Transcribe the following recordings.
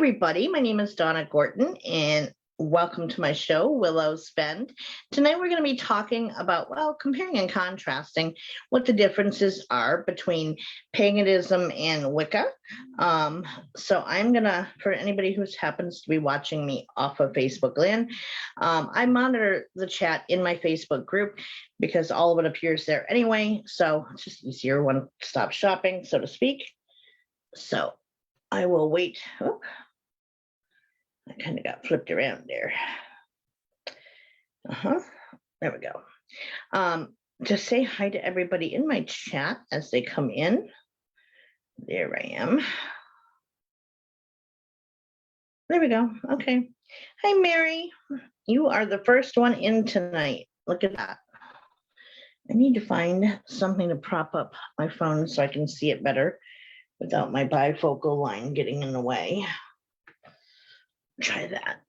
everybody, my name is Donna Gorton and welcome to my show, Willows. Tonight we're going to be talking about, well, comparing and contrasting what the differences are between paganism and Wicca. So I'm going to, for anybody who happens to be watching me off of Facebook land, I monitor the chat in my Facebook group because all of it appears there anyway. So it's just easier one-stop shopping, so to speak. So I will wait. Oh, I kind of got flipped around there. There we go. Just say hi to everybody in my chat as they come in. There I am. There we go. Okay. Hi, Mary. You are the first one in tonight. Look at that. I need to find something to prop up my phone so I can see it better without my bifocal line getting in the way. Try that.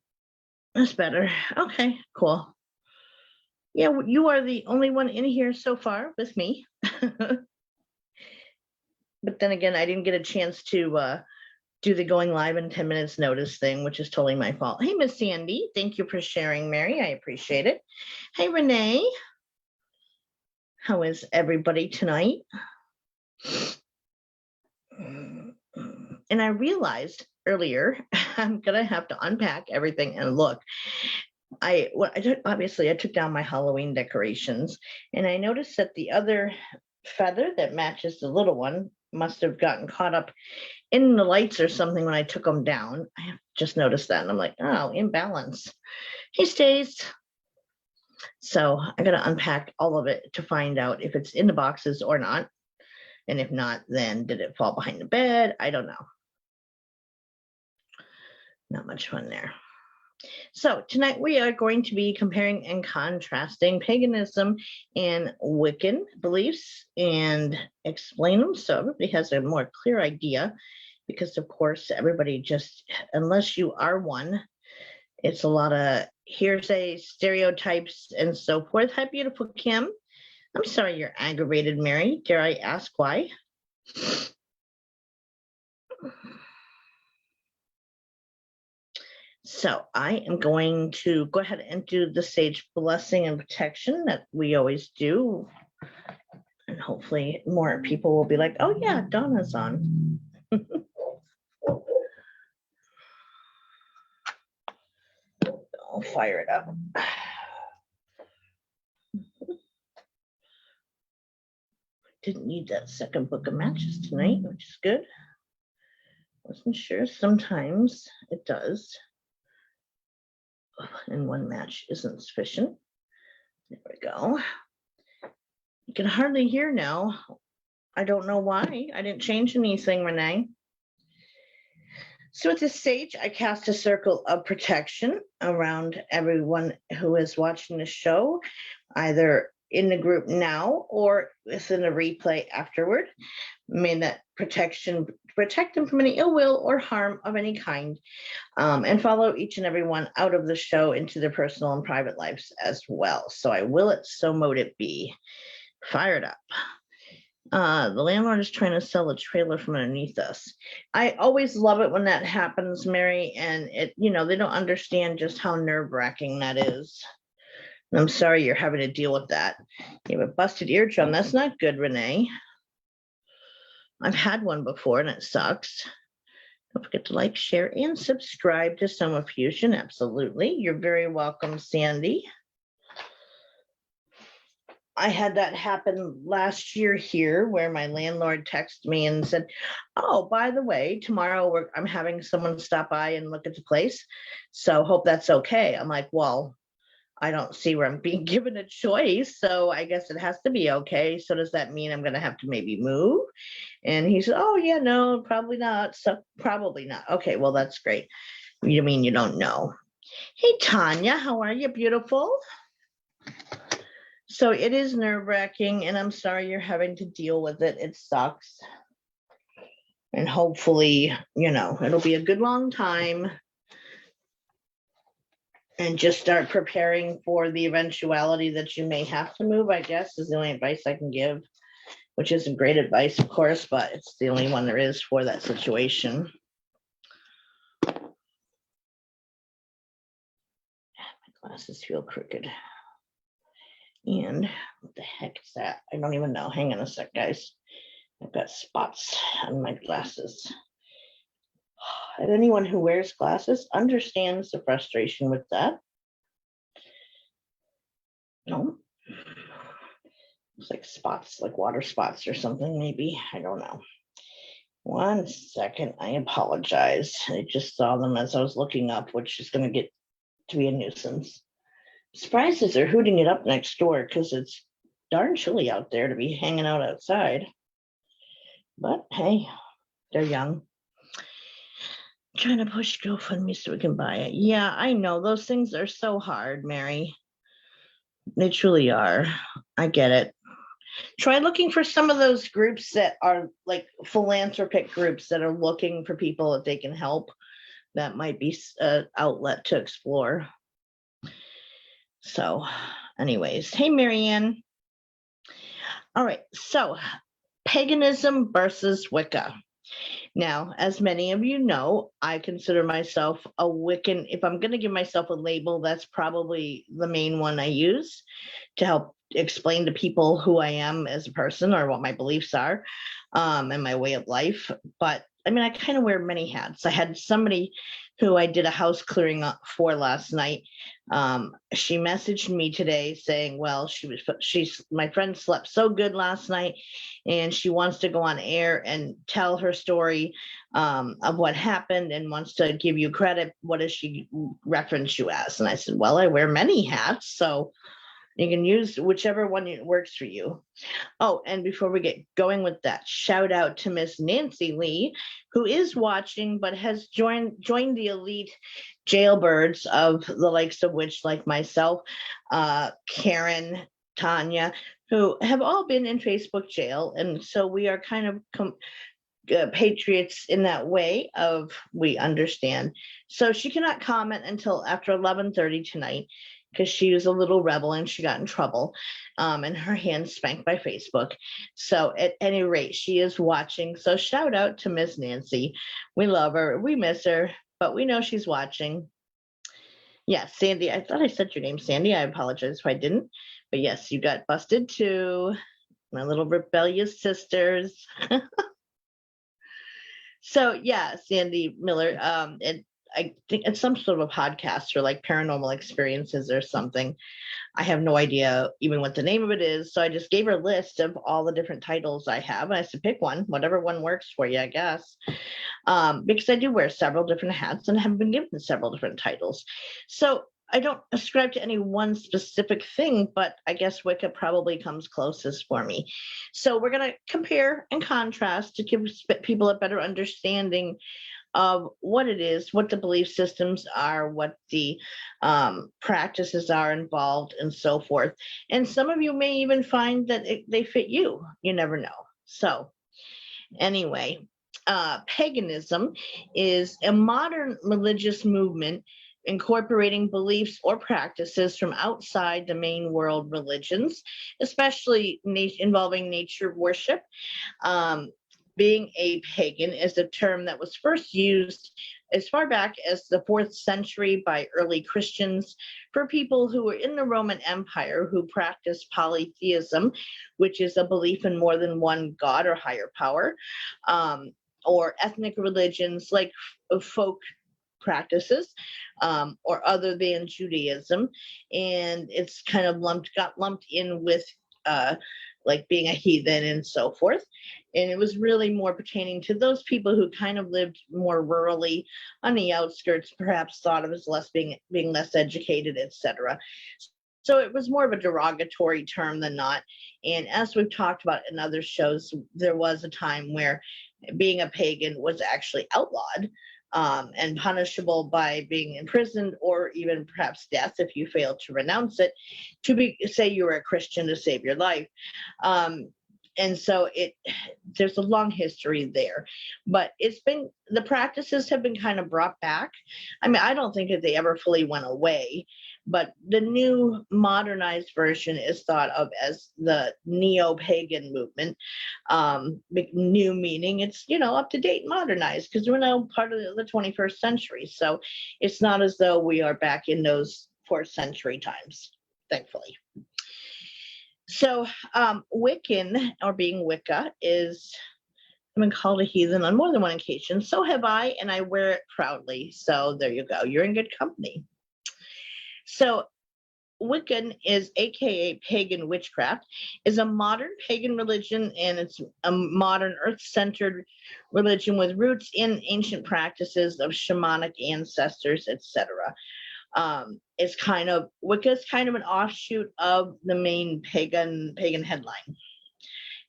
That's better. Okay, cool. Yeah, you are the only one in here so far with me. But then again, I didn't get a chance to do the going live in 10 minutes notice thing, which is totally my fault. Hey, Miss Sandy, thank you for sharing, Mary. I appreciate it. Hey, Renee. How is everybody tonight? And I realized earlier, I'm gonna have to unpack everything and look. Obviously I took down my Halloween decorations and I noticed that the other feather that matches the little one must have gotten caught up in the lights or something when I took them down. I have just noticed that and I'm like, oh, imbalance. Hey, Stace. So I gotta unpack all of it to find out if it's in the boxes or not. And if not, then did it fall behind the bed? I don't know. Not much fun there. So tonight we are going to be comparing and contrasting paganism and Wiccan beliefs and explain them so everybody has a more clear idea, because of course everybody just, unless you are one, it's a lot of hearsay, stereotypes, and so forth. Hi, beautiful Kim. I'm sorry you're aggravated, Mary. Dare I ask why? So I am going to go ahead and do the sage blessing and protection that we always do. And hopefully more people will be like, oh yeah, Donna's on. I'll fire it up. Didn't need that second book of matches tonight, which is good. Wasn't sure. Sometimes it does. And one match isn't sufficient. There we go. You can hardly hear now. I don't know why. I didn't change anything, Renee. So with this sage, I cast a circle of protection around everyone who is watching the show, either in the group now or within a replay afterward. May that protection protect them from any ill will or harm of any kind, and follow each and every one out of the show into their personal and private lives as well. So I will it, so mote it be. Fired up. The landlord is trying to sell a trailer from underneath us. I always love it when that happens, Mary, and it, you know, they don't understand just how nerve-wracking that is. I'm sorry you're having to deal with that. You have a busted eardrum. That's not good, Renee. I've had one before and it sucks. Don't forget to like, share, and subscribe to Soma Fusion. Absolutely. You're very welcome, Sandy. I had that happen last year here where my landlord texted me and said, oh, by the way, tomorrow I'm having someone stop by and look at the place. So hope that's okay. I'm like, well, I don't see where I'm being given a choice, so I guess it has to be okay. So does that mean I'm going to have to maybe move? And he said, oh, yeah, no, probably not. So probably not. Okay, well, that's great. You mean you don't know? Hey, Tanya, how are you, beautiful? So it is nerve-wracking, and I'm sorry you're having to deal with it. It sucks. And hopefully, you know, it'll be a good long time. And just start preparing for the eventuality that you may have to move, I guess, is the only advice I can give, which isn't great advice, of course, but it's the only one there is for that situation. Glasses feel crooked. And what the heck is that? I don't even know. Hang on a sec, guys. I've got spots on my glasses. And anyone who wears glasses understands the frustration with that. No. It's like spots, like water spots or something, maybe. I don't know. One second. I apologize. I just saw them as I was looking up, which is going to get to be a nuisance. Surprised they're hooting it up next door because it's darn chilly out there to be hanging out outside. But hey, they're young. Trying to push GoFundMe so we can buy it. Yeah, I know. Those things are so hard, Mary. They truly are. I get it. Try looking for some of those groups that are like philanthropic groups that are looking for people that they can help. That might be an outlet to explore. So anyways, hey, Marianne. All right, so paganism versus Wicca. Now, as many of you know, I consider myself a Wiccan. If I'm going to give myself a label, that's probably the main one I use to help explain to people who I am as a person or what my beliefs are and my way of life. But I mean, I kind of wear many hats. I had somebody who I did a house clearing up for last night. She messaged me today saying, well, my friend slept so good last night and she wants to go on air and tell her story of what happened and wants to give you credit. What does she reference you as? And I said, well, I wear many hats, so you can use whichever one works for you. Oh, and before we get going with that, shout out to Miss Nancy Lee, who is watching but has joined the elite jailbirds of the likes of which, like myself, Karen, Tanya, who have all been in Facebook jail. And so we are kind of patriots in that way of we understand. So she cannot comment until after 11:30 tonight, because she was a little rebel and she got in trouble and her hands spanked by Facebook. So at any rate, she is watching. So shout out to Miss Nancy. We love her. We miss her, but we know she's watching. Yes, Sandy. I thought I said your name, Sandy. I apologize if I didn't. But yes, you got busted too. My little rebellious sisters. So yeah, Sandy Miller. I think it's some sort of a podcast or like paranormal experiences or something. I have no idea even what the name of it is. So I just gave her a list of all the different titles I have. And I said, pick one, whatever one works for you, I guess. Because I do wear several different hats and have been given several different titles. So I don't ascribe to any one specific thing, but I guess Wicca probably comes closest for me. So we're going to compare and contrast to give people a better understanding of what it is, what the belief systems are, what the practices are involved, and so forth. And some of you may even find that they fit you. You never know. So anyway, paganism is a modern religious movement incorporating beliefs or practices from outside the main world religions, especially involving nature worship. Being a pagan is a term that was first used as far back as the 4th century by early Christians for people who were in the Roman Empire who practiced polytheism, which is a belief in more than one god or higher power, or ethnic religions like folk practices, or other than Judaism. And it's kind of got lumped in with like being a heathen and so forth. And it was really more pertaining to those people who kind of lived more rurally on the outskirts, perhaps thought of as being less educated, etc. So it was more of a derogatory term than not. And as we've talked about in other shows, there was a time where being a pagan was actually outlawed and punishable by being imprisoned or even perhaps death if you failed to renounce it, say you were a Christian to save your life. And so there's a long history there, but the practices have been kind of brought back. I mean, I don't think that they ever fully went away, but the new modernized version is thought of as the neo-pagan movement. New meaning it's, up to date, modernized, because we're now part of the 21st century. So it's not as though we are back in those 4th century times, thankfully. So Wiccan, or being Wicca, is, I've been called a heathen on more than one occasion. So have I, and I wear it proudly. So there you go. You're in good company. So Wiccan is, aka pagan witchcraft, is a modern pagan religion, and it's a modern earth-centered religion with roots in ancient practices of shamanic ancestors, etc. It's kind of, Wicca is kind of an offshoot of the main pagan headline.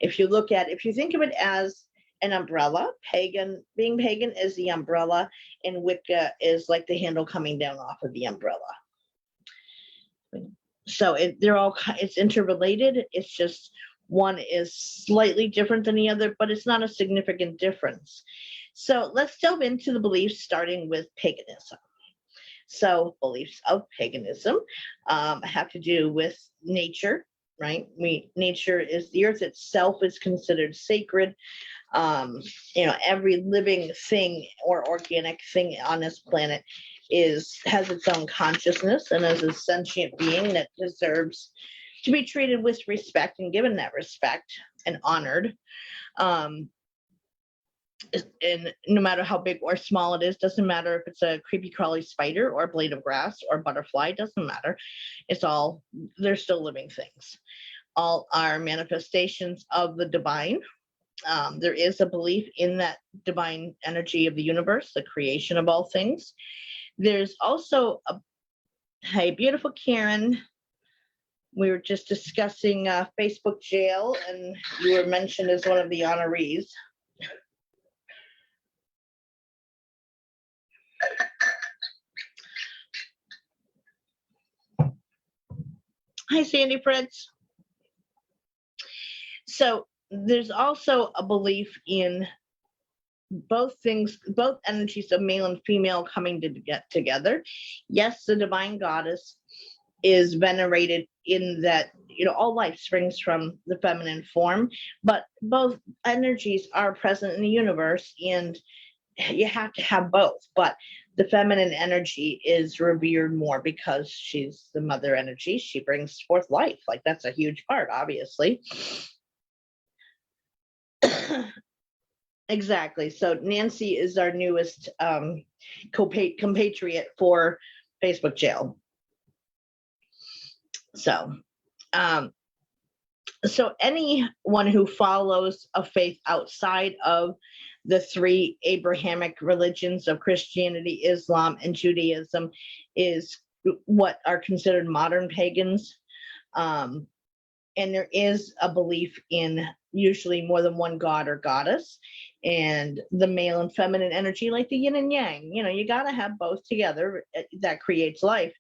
If you think of it as an umbrella, being pagan is the umbrella, and Wicca is like the handle coming down off of the umbrella. So it's interrelated. It's just one is slightly different than the other, but it's not a significant difference. So let's delve into the beliefs, starting with paganism. So beliefs of paganism have to do with nature, right? Nature is, the earth itself is considered sacred. Every living thing or organic thing on this planet has its own consciousness and is a sentient being that deserves to be treated with respect and given that respect and honored. And no matter how big or small it is, doesn't matter if it's a creepy crawly spider or a blade of grass or butterfly, doesn't matter. They're still living things. All are manifestations of the divine. There is a belief in that divine energy of the universe, the creation of all things. There's also hey, beautiful Karen. We were just discussing Facebook jail, and you were mentioned as one of the honorees. Hi, Sandy Fritz. So there's also a belief in both energies of male and female coming to get together. Yes, the divine goddess is venerated in that, all life springs from the feminine form, but both energies are present in the universe, and you have to have both. But the feminine energy is revered more because she's the mother energy. She brings forth life. Like, that's a huge part, obviously. Exactly. So Nancy is our newest compatriot for Facebook jail. So anyone who follows a faith outside of the 3 Abrahamic religions of Christianity, Islam, and Judaism is what are considered modern pagans. And there is a belief in usually more than one god or goddess, and the male and feminine energy, like the yin and yang. You got to have both together. That creates life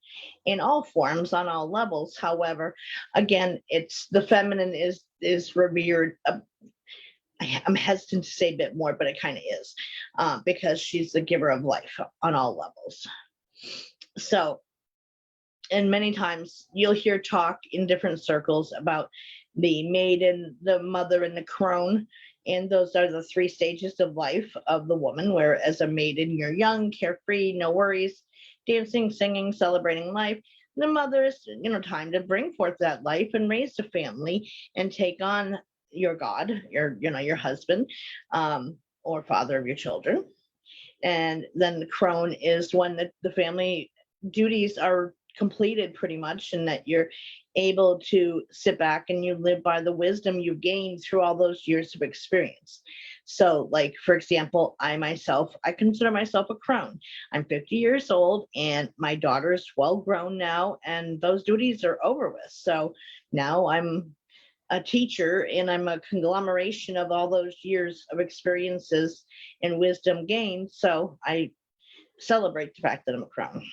in all forms, on all levels. However, again, it's the feminine is revered. I'm hesitant to say a bit more, but it kind of is, because she's the giver of life on all levels. So, and many times you'll hear talk in different circles about the maiden, the mother, and the crone. And those are the 3 stages of life of the woman, where as a maiden, you're young, carefree, no worries, dancing, singing, celebrating life. The mother is, time to bring forth that life and raise a family and take on your God, your husband, or father of your children. And then the crone is when the family duties are completed, pretty much, and that you're able to sit back and you live by the wisdom you've gained through all those years of experience. So, like, for example, I consider myself a crone. I'm 50 years old, and my daughter is well grown now, and those duties are over with. So now I'm a teacher, and I'm a conglomeration of all those years of experiences and wisdom gained. So I celebrate the fact that I'm a crone.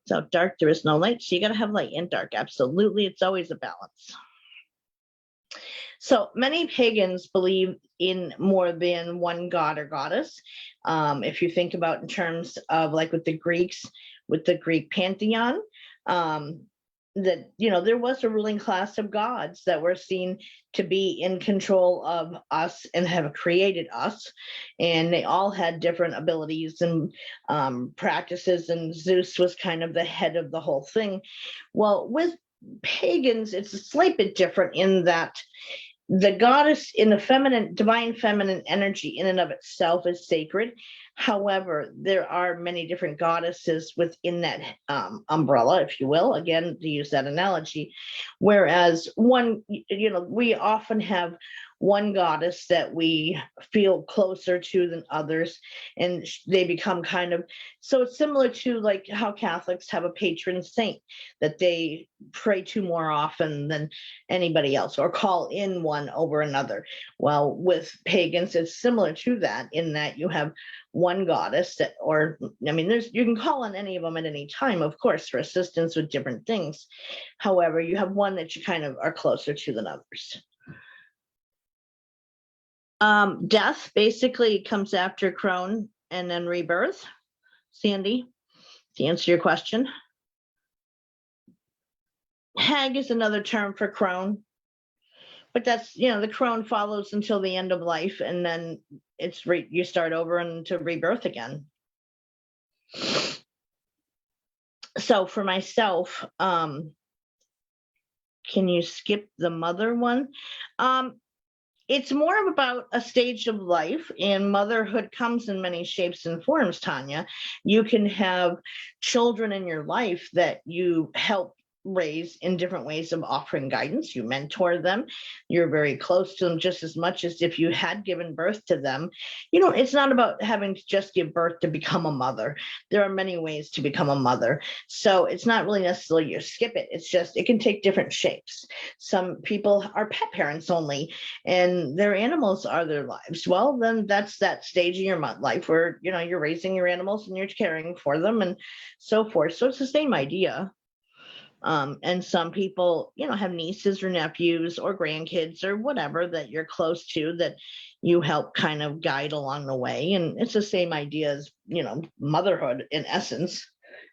So dark, there is no light. So you got to have light and dark. Absolutely. It's always a balance. So many pagans believe in more than one god or goddess. If you think about in terms of, like, with the Greeks, with the Greek pantheon, that, there was a ruling class of gods that were seen to be in control of us and have created us. And they all had different abilities and practices, and Zeus was kind of the head of the whole thing. Well, with pagans, it's a slight bit different in that the goddess in the divine feminine energy in and of itself is sacred. However, there are many different goddesses within that umbrella, if you will, again, to use that analogy. Whereas we often have one goddess that we feel closer to than others, and they become so it's similar to like how Catholics have a patron saint that they pray to more often than anybody else, or call in one over another. Well, with pagans, it's similar to that in that you have one goddess you can call on any of them at any time, of course, for assistance with different things. However, you have one that you kind of are closer to than others. Death basically comes after crone and then rebirth. Sandy, to answer your question. Hag is another term for crone, but that's, the crone follows until the end of life, and then you start over into rebirth again. So for myself, can you skip the mother one? It's more about a stage of life, and motherhood comes in many shapes and forms, Tanya. You can have children in your life that you help raise in different ways of offering guidance. You mentor them. You're very close to them just as much as if you had given birth to them. It's not about having to just give birth to become a mother. There are many ways to become a mother. So it's not really necessarily you skip it. It's just, it can take different shapes. Some people are pet parents only, and their animals are their lives. Well, then that's that stage in your life where, you're raising your animals and you're caring for them and so forth. So it's the same idea. And some people, have nieces or nephews or grandkids or whatever that you're close to that you help kind of guide along the way. And it's the same idea as, motherhood in essence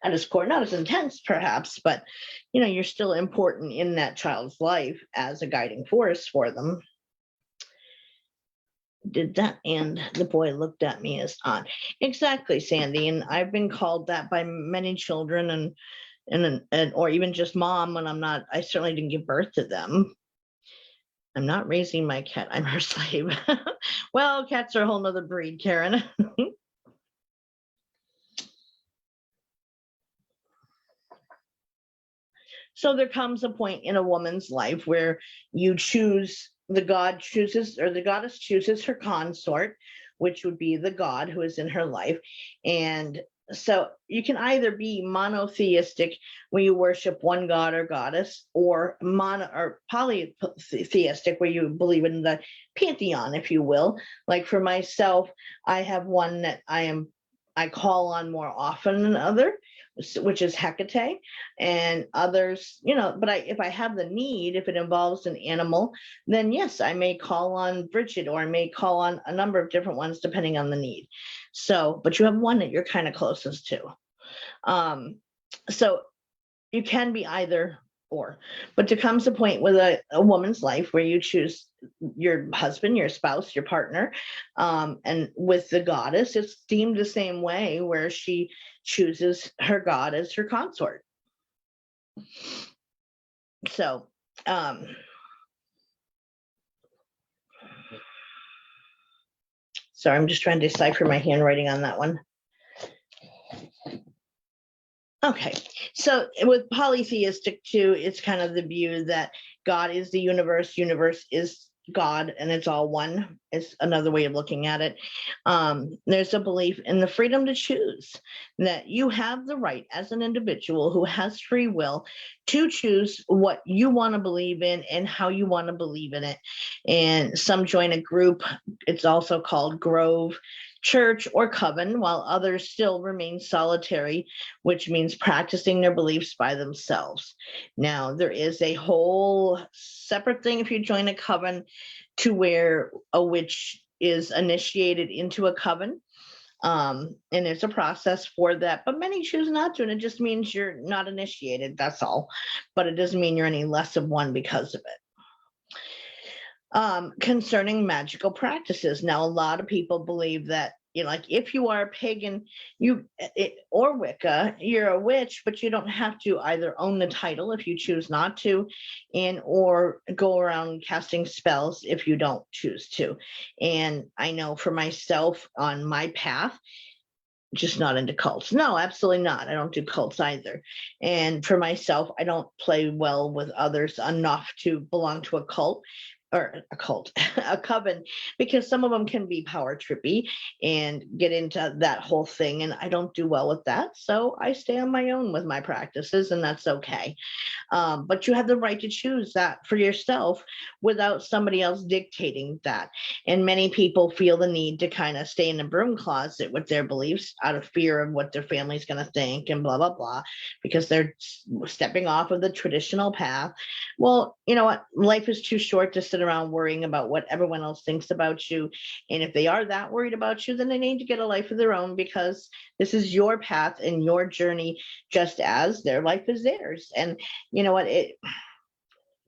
at its core, not as intense perhaps, but, you're still important in that child's life as a guiding force for them. Did that? And the boy looked at me as odd. Exactly, Sandy. And I've been called that by many children and or even just mom when I certainly didn't give birth to them. I'm not raising my cat, I'm her slave. Well, cats are a whole nother breed, Karen. So there comes a point in a woman's life where the goddess chooses her consort, which would be the god who is in her life. And so you can either be monotheistic, where you worship one god or goddess, or polytheistic, where you believe in the pantheon, if you will. Like for myself, I have one that I call on more often than other, which is Hecate, and others, but if I have the need, if it involves an animal, then yes, I may call on Bridget, or I may call on a number of different ones depending on the need. So, but you have one that you're kind of closest to. So you can be either or, but there comes a point with a woman's life where you choose your husband, your spouse, your partner, and with the goddess, it's deemed the same way, where she chooses her god as her consort. So, sorry, I'm just trying to decipher my handwriting on that one. Okay, so with polytheistic too, it's kind of the view that God is the universe is God, and it's all one. It's another way of looking at it. There's a belief in the freedom to choose, that you have the right as an individual who has free will to choose what you want to believe in and how you want to believe in it. And some join a group. It's also called Grove, Church, or Coven, while others still remain solitary, which means practicing their beliefs by themselves. Now, there is a whole separate thing if you join a coven, to where a witch is initiated into a coven. And there's a process for that, but many choose not to, and it just means you're not initiated, that's all. But it doesn't mean you're any less of one because of it. Concerning magical practices, now a lot of people believe that, like if you are a pagan, or Wicca, you're a witch, but you don't have to either own the title if you choose not to, or go around casting spells if you don't choose to. And I know for myself on my path, just not into cults. No, absolutely not. I don't do cults either. And for myself, I don't play well with others enough to belong to a cult. Or a cult, a coven, because some of them can be power trippy and get into that whole thing. And I don't do well with that. So I stay on my own with my practices, and that's okay. But you have the right to choose that for yourself without somebody else dictating that. And many people feel the need to kind of stay in the broom closet with their beliefs out of fear of what their family's going to think and blah, blah, blah, because they're stepping off of the traditional path. Well, you know what? Life is too short to sit around worrying about what everyone else thinks about you. And if they are that worried about you, then they need to get a life of their own, because this is your path and your journey, just as their life is theirs. And you know what?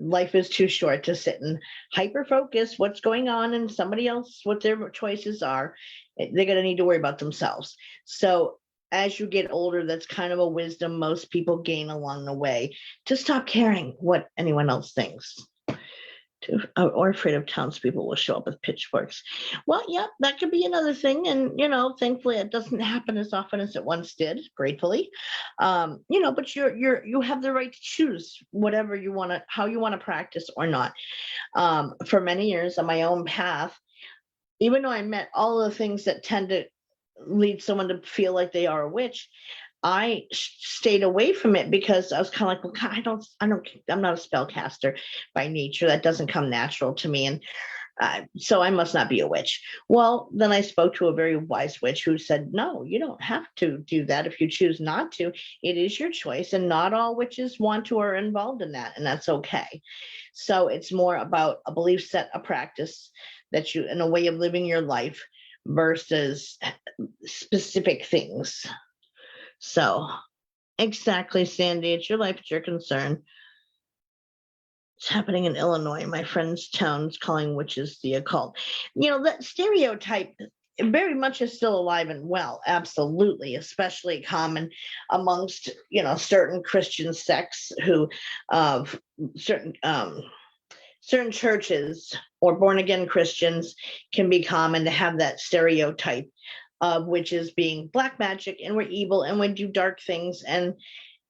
Life is too short to sit and hyper focus what's going on and somebody else, what their choices are. They're going to need to worry about themselves. So as you get older, that's kind of a wisdom most people gain along the way, to stop caring what anyone else thinks. Or afraid of townspeople will show up with pitchforks. Well, yeah, that could be another thing. And, thankfully it doesn't happen as often as it once did, gratefully. But you have the right to choose whatever you want to, how you want to practice or not. For many years on my own path, even though I met all of the things that tend to lead someone to feel like they are a witch, I stayed away from it because I was kind of like, well, I'm not a spellcaster by nature. That doesn't come natural to me. And so I must not be a witch. Well, then I spoke to a very wise witch who said, no, you don't have to do that if you choose not to. It is your choice. And not all witches want to or are involved in that. And that's okay. So it's more about a belief set, a practice that you, in a way of living your life versus specific things. So, exactly, Sandy, it's your life, it's your concern. It's happening in Illinois. My friend's town's calling witches the occult. That stereotype very much is still alive and well, absolutely, especially common amongst, certain Christian sects who, certain churches or born-again Christians can be common to have that stereotype of witches being black magic and we're evil and we do dark things. And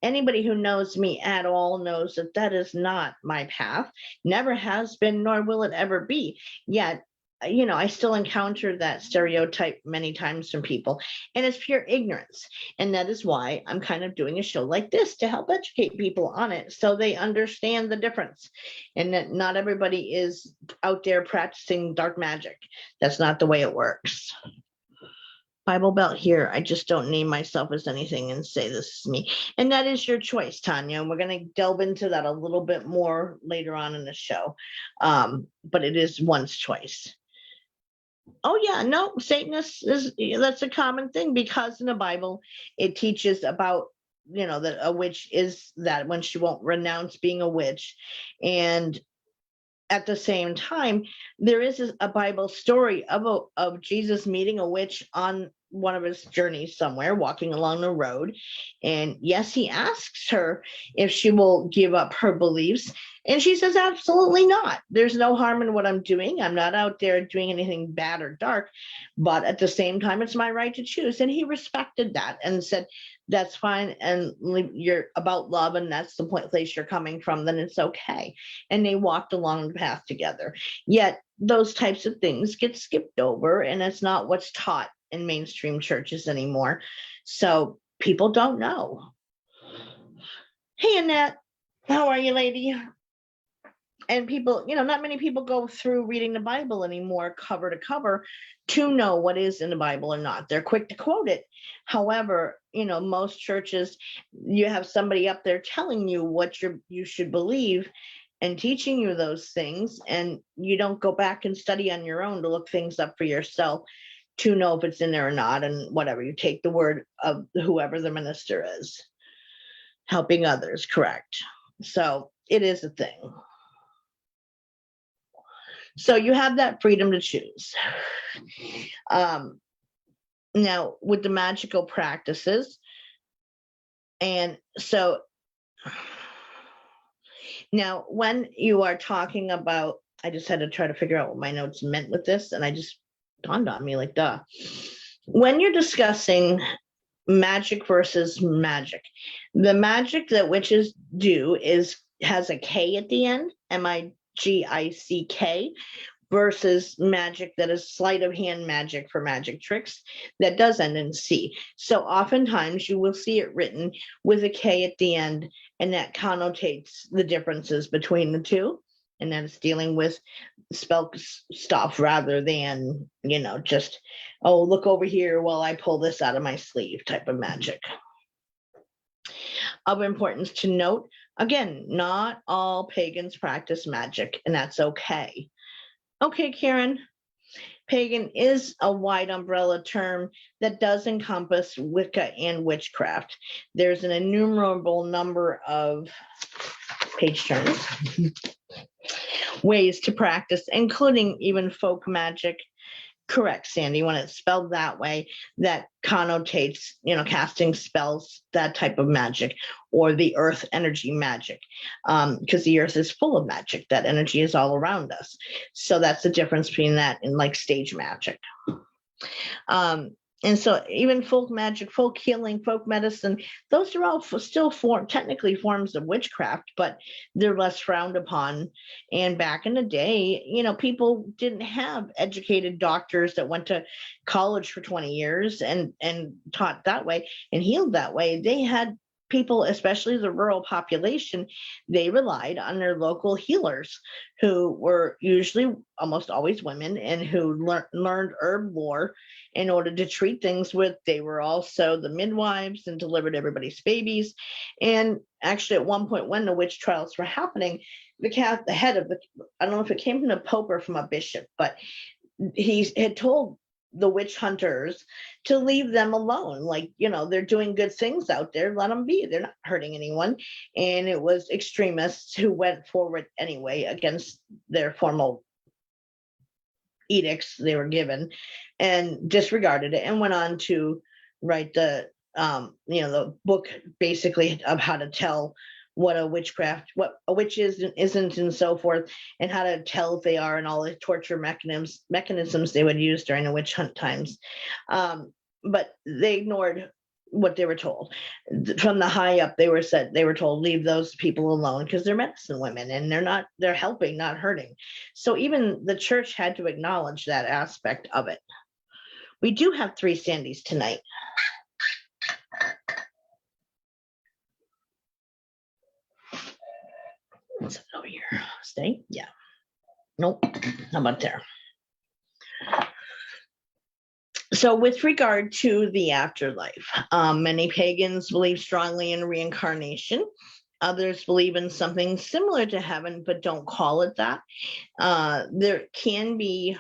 anybody who knows me at all knows that that is not my path, never has been, nor will it ever be. Yet, I still encounter that stereotype many times from people, and it's pure ignorance. And that is why I'm kind of doing a show like this, to help educate people on it so they understand the difference, and that not everybody is out there practicing dark magic. That's not the way it works. Bible Belt here. I just don't name myself as anything and say this is me. And that is your choice, Tanya. And we're going to delve into that a little bit more later on in the show. But it is one's choice. Oh yeah, no, Satanist that's a common thing, because in the Bible, it teaches about, that a witch is that when she won't renounce being a witch. And at the same time, there is a Bible story of Jesus meeting a witch on one of his journeys somewhere, walking along the road. And yes, he asks her if she will give up her beliefs. And she says, absolutely not. There's no harm in what I'm doing. I'm not out there doing anything bad or dark. But at the same time, it's my right to choose. And he respected that and said, that's fine. And you're about love, and that's the place you're coming from, then it's okay. And they walked along the path together. Yet those types of things get skipped over, and it's not what's taught in mainstream churches anymore. So people don't know. Hey, Annette, how are you, lady? And people, not many people go through reading the Bible anymore cover to cover to know what is in the Bible or not. They're quick to quote it. However, most churches, you have somebody up there telling you what you should believe and teaching you those things, and you don't go back and study on your own to look things up for yourself to know if it's in there or not, and whatever. You take the word of whoever the minister is. Helping others, correct. So it is a thing. So you have that freedom to choose. Now, with the magical practices, and so now when you are talking about, I just had to try to figure out what my notes meant with this, and I just dawned on me like, duh. When you're discussing magic versus magic, the magic that witches do has a K at the end, MIGICK, versus magic that is sleight of hand magic for magic tricks that does end in C. So oftentimes you will see it written with a K at the end, and that connotates the differences between the two, and that it's dealing with spell stuff rather than, just, oh, look over here while I pull this out of my sleeve type of magic. Of importance to note, again, not all pagans practice magic, and that's okay. Okay, Karen. Pagan is a wide umbrella term that does encompass Wicca and witchcraft. There's an innumerable number of page turns, ways to practice, including even folk magic. Correct, Sandy, when it's spelled that way, that connotates, casting spells, that type of magic, or the earth energy magic, because the earth is full of magic. That energy is all around us. So that's the difference between that and like stage magic. And so even folk magic, folk healing, folk medicine, those are all still technically forms of witchcraft, but they're less frowned upon. And back in the day, people didn't have educated doctors that went to college for 20 years and taught that way and healed that way. They had people, especially the rural population, they relied on their local healers, who were usually almost always women, and who learned herb lore in order to treat things with. They were also the midwives and delivered everybody's babies. And actually at one point when the witch trials were happening, the head of I don't know if it came from the Pope or from a bishop, but he had told the witch hunters to leave them alone. Like, they're doing good things out there. Let them be. They're not hurting anyone. And it was extremists who went forward anyway against their formal edicts they were given and disregarded it and went on to write the book basically of how to tell what a witch is and isn't, and so forth, and how to tell if they are, and all the torture mechanisms they would use during the witch hunt times. But they ignored what they were told from the high up. They were told, leave those people alone because they're medicine women and they're helping, not hurting. So even the church had to acknowledge that aspect of it. We do have 3 Sandys tonight. What's it over here? Stay? Yeah. Nope. How about there? So with regard to the afterlife, many pagans believe strongly in reincarnation. Others believe in something similar to heaven, but don't call it that. There can be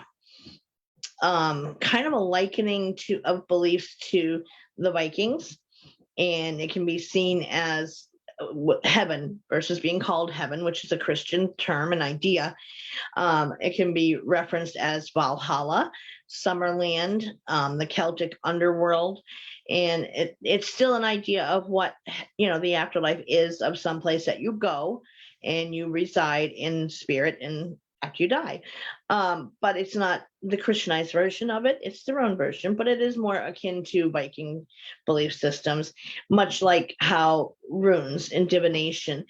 kind of a likening of beliefs to the Vikings, and it can be seen as heaven versus being called heaven, which is a Christian term and idea. It can be referenced as Valhalla, Summerland, the Celtic underworld, and it's still an idea of what the afterlife is, of some place that you go and you reside in spirit and after you die. But it's not the Christianized version of it. It's their own version, but it is more akin to Viking belief systems, much like how runes and divination,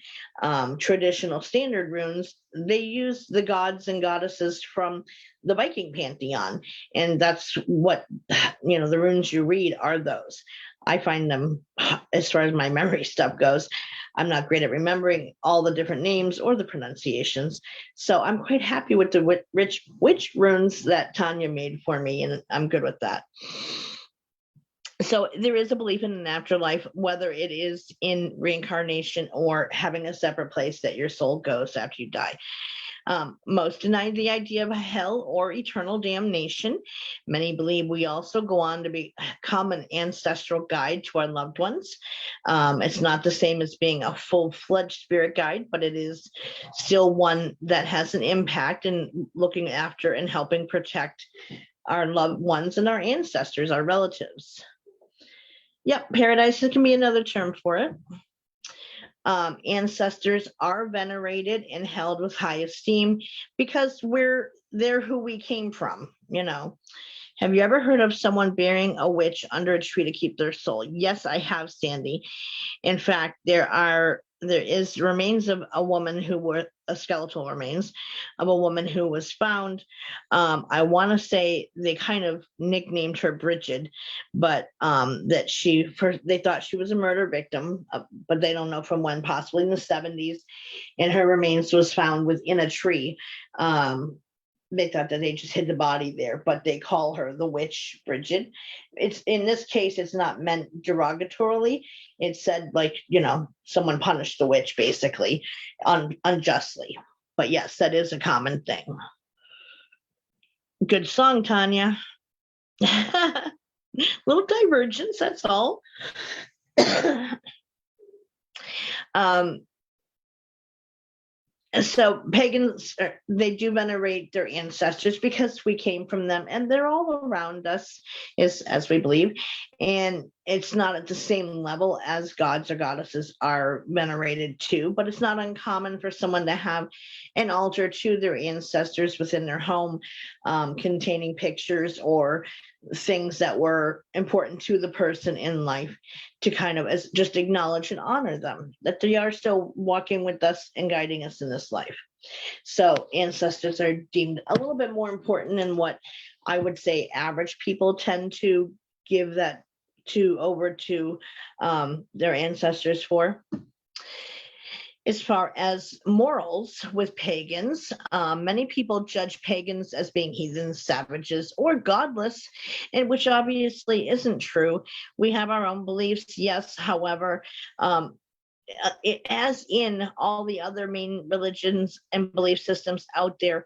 traditional standard runes, they use the gods and goddesses from the Viking pantheon. And that's what, the runes you read are those. I find them, as far as my memory stuff goes, I'm not great at remembering all the different names or the pronunciations. So I'm quite happy with the witch runes that Tanya made for me, and I'm good with that. So there is a belief in an afterlife, whether it is in reincarnation or having a separate place that your soul goes after you die. Most deny the idea of hell or eternal damnation. Many believe we also go on to become an ancestral guide to our loved ones. It's not the same as being a full-fledged spirit guide, but it is still one that has an impact in looking after and helping protect our loved ones and our ancestors, our relatives. Yep, paradise can be another term for it. Ancestors are venerated and held with high esteem because they're who we came from, you know. Have you ever heard of someone burying a witch under a tree to keep their soul? Yes, I have, Sandy. In fact, there is remains of a woman who were skeletal remains of a woman who was found. I want to say they kind of nicknamed her Bridget, but that they thought she was a murder victim, but they don't know from when, possibly in the 70s, and her remains was found within a tree. They thought that they just hid the body there, but they call her the witch Bridget. It's, in this case, it's not meant derogatorily. It said, like, you know, someone punished the witch basically unjustly. But yes, that is a common thing. Good song, Tanya. Little divergence, that's all. So pagans, they do venerate their ancestors because we came from them, and they're all around us, as we believe. And it's not at the same level as gods or goddesses are venerated too, but it's not uncommon for someone to have an altar to their ancestors within their home, containing pictures or things that were important to the person in life, to kind of just acknowledge and honor them, that they are still walking with us and guiding us in this life. So ancestors are deemed a little bit more important than what I would say average people tend to give that over to their ancestors for. As far as morals with pagans, many people judge pagans as being heathens, savages, or godless, and which obviously isn't true. We have our own beliefs, yes. However, as in all the other main religions and belief systems out there,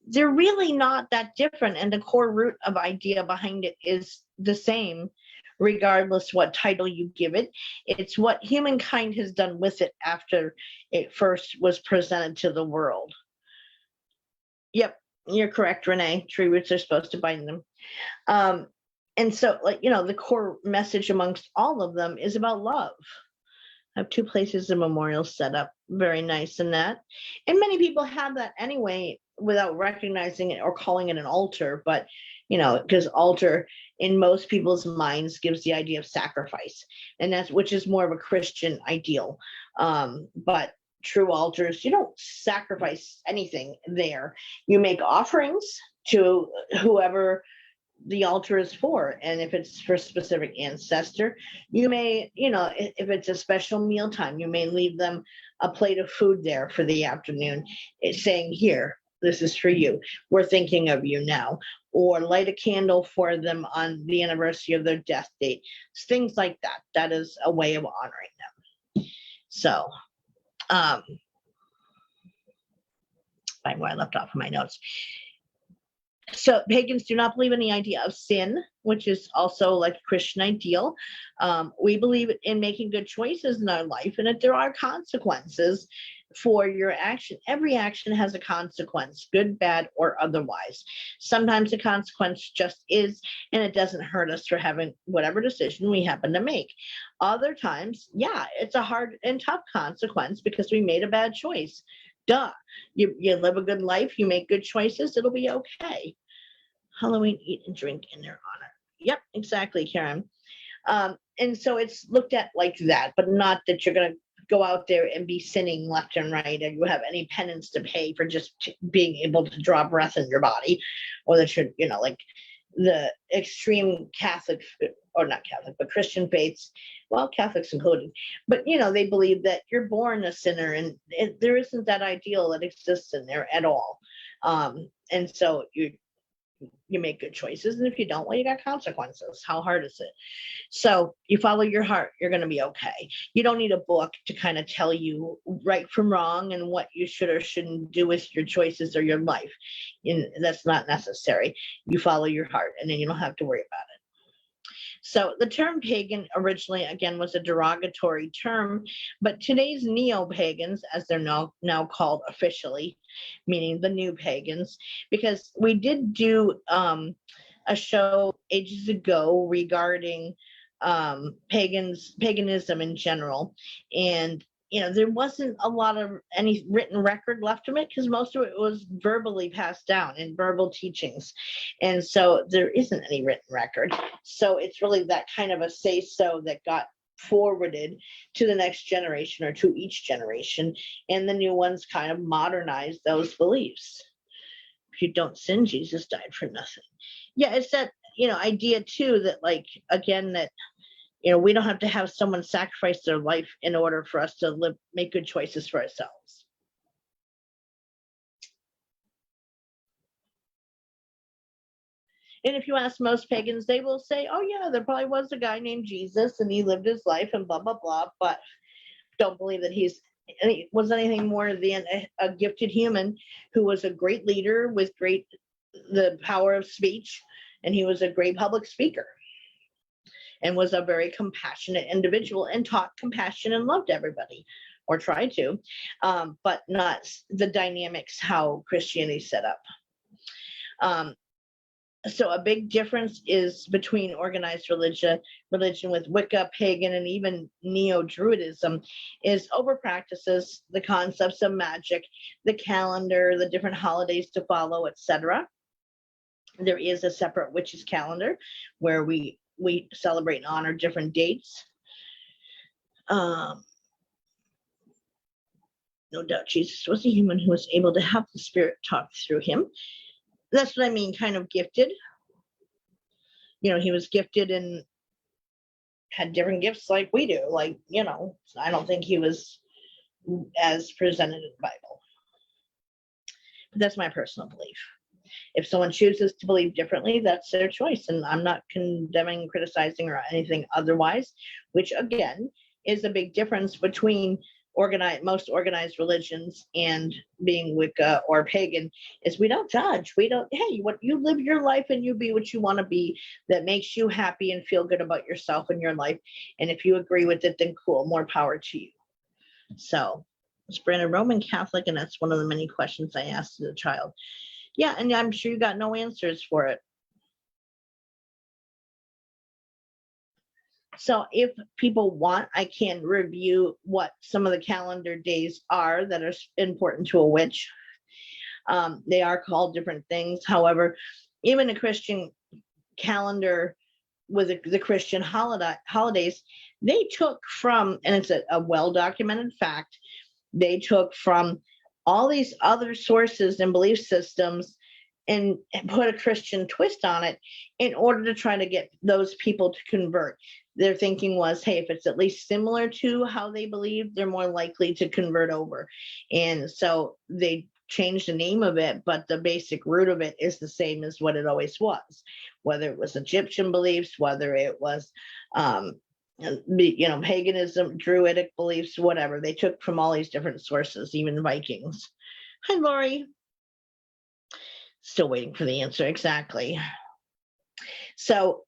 they're really not that different, and the core root of idea behind it is the same, regardless what title you give it. It's what humankind has done with it after it first was presented to the world. Yep, you're correct, Renee. Tree roots are supposed to bind them. And so, like, you know, the core message amongst all of them is about love. I have 2 places of memorials set up. Very nice in that. And many people have that anyway without recognizing it or calling it an altar. But, you know, because altar in most people's minds gives the idea of sacrifice, and which is more of a Christian ideal. But true altars, you don't sacrifice anything there. You make offerings to whoever the altar is for, and if it's for a specific ancestor, you may, you know, if it's a special meal time, you may leave them a plate of food there for the afternoon. It's saying, here, this is for you, we're thinking of you now. Or light a candle for them on the anniversary of their death date. Things like that. That is a way of honoring them. So find where I left off in my notes. So pagans do not believe in the idea of sin, which is also like a Christian ideal. We believe in making good choices in our life, and that there are consequences for your action. Every action has a consequence, good, bad, or otherwise. Sometimes the consequence just is, and it doesn't hurt us for having whatever decision we happen to make. Other times, yeah, it's a hard and tough consequence because we made a bad choice. Duh. You live a good life, you make good choices, it'll be okay. Halloween, eat and drink in their honor. Yep, exactly, Karen. And so it's looked at like that, but not that you're going to go out there and be sinning left and right, and you have any penance to pay for just being able to draw breath in your body, or that you're, you know, like the extreme Catholic, or not Catholic, but Christian faiths, well, Catholics included, but, you know, they believe that you're born a sinner, and there isn't that ideal that exists in there at all. And so you make good choices. And if you don't, well, you got consequences. How hard is it? So you follow your heart, you're going to be okay. You don't need a book to kind of tell you right from wrong and what you should or shouldn't do with your choices or your life. And that's not necessary. You follow your heart, and then you don't have to worry about it. So the term pagan originally, again, was a derogatory term, but today's neo-pagans, as they're now called officially, meaning the new pagans, because we did do a show ages ago regarding paganism in general, and there wasn't a lot of any written record left of it, because most of it was verbally passed down in verbal teachings, and so there isn't any written record. So it's really that kind of a say-so that got forwarded to the next generation, or to each generation, and the new ones kind of modernized those beliefs. If you don't sin, Jesus died for nothing. Yeah, it's that idea too, that like, again, that we don't have to have someone sacrifice their life in order for us to make good choices for ourselves. And if you ask most pagans, they will say, oh yeah, there probably was a guy named Jesus and he lived his life and blah, blah, blah, but don't believe that he was anything more than a gifted human who was a great leader with the power of speech, and he was a great public speaker and was a very compassionate individual and taught compassion and loved everybody, or tried to, but not the dynamics how Christianity set up. So a big difference is between organized religion with Wicca, Pagan, and even Neo-Druidism is over practices, the concepts of magic, the calendar, the different holidays to follow, etc. There is a separate witches calendar where we celebrate and honor different dates. No doubt Jesus was a human who was able to have the Spirit talk through him. That's what I mean, kind of gifted. He was gifted and had different gifts like we do. Like, I don't think he was as presented in the Bible. But that's my personal belief. If someone chooses to believe differently, that's their choice. And I'm not condemning, criticizing, or anything otherwise, which again is a big difference between most organized religions and being Wicca or Pagan, is we don't judge. We don't, hey, what you live your life and you be what you want to be that makes you happy and feel good about yourself and your life. And if you agree with it, then cool, more power to you. So it's Brandon, Roman Catholic, and that's one of the many questions I asked as a child. Yeah, and I'm sure you got no answers for it. So if people want, I can review what some of the calendar days are that are important to a witch. They are called different things. However, even a Christian calendar with the Christian holidays, they took from, and it's a well-documented fact, they took from all these other sources and belief systems and put a Christian twist on it in order to try to get those people to convert. Their thinking was, hey, if it's at least similar to how they believe, they're more likely to convert over. And so they changed the name of it, but the basic root of it is the same as what it always was, whether it was Egyptian beliefs, whether it was paganism, druidic beliefs, whatever. They took from all these different sources, even Vikings. Hi, Lori. Still waiting for the answer. Exactly. So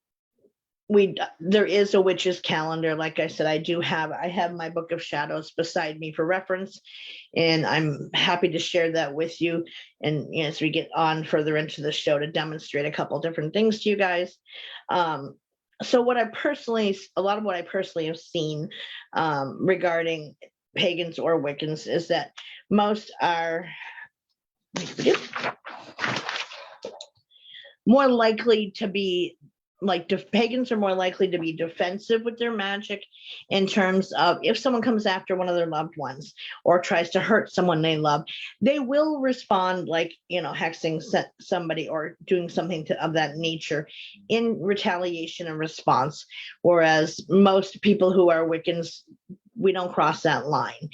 there is a witch's calendar. Like I said, I have my Book of Shadows beside me for reference, and I'm happy to share that with you. And as we get on further into the show, to demonstrate a couple different things to you guys. So a lot of what I personally have seen regarding pagans or Wiccans is that most are more likely to be like pagans are more likely to be defensive with their magic, in terms of if someone comes after one of their loved ones or tries to hurt someone they love, they will respond like, hexing somebody or doing something of that nature in retaliation and response. Whereas most people who are Wiccans, we don't cross that line,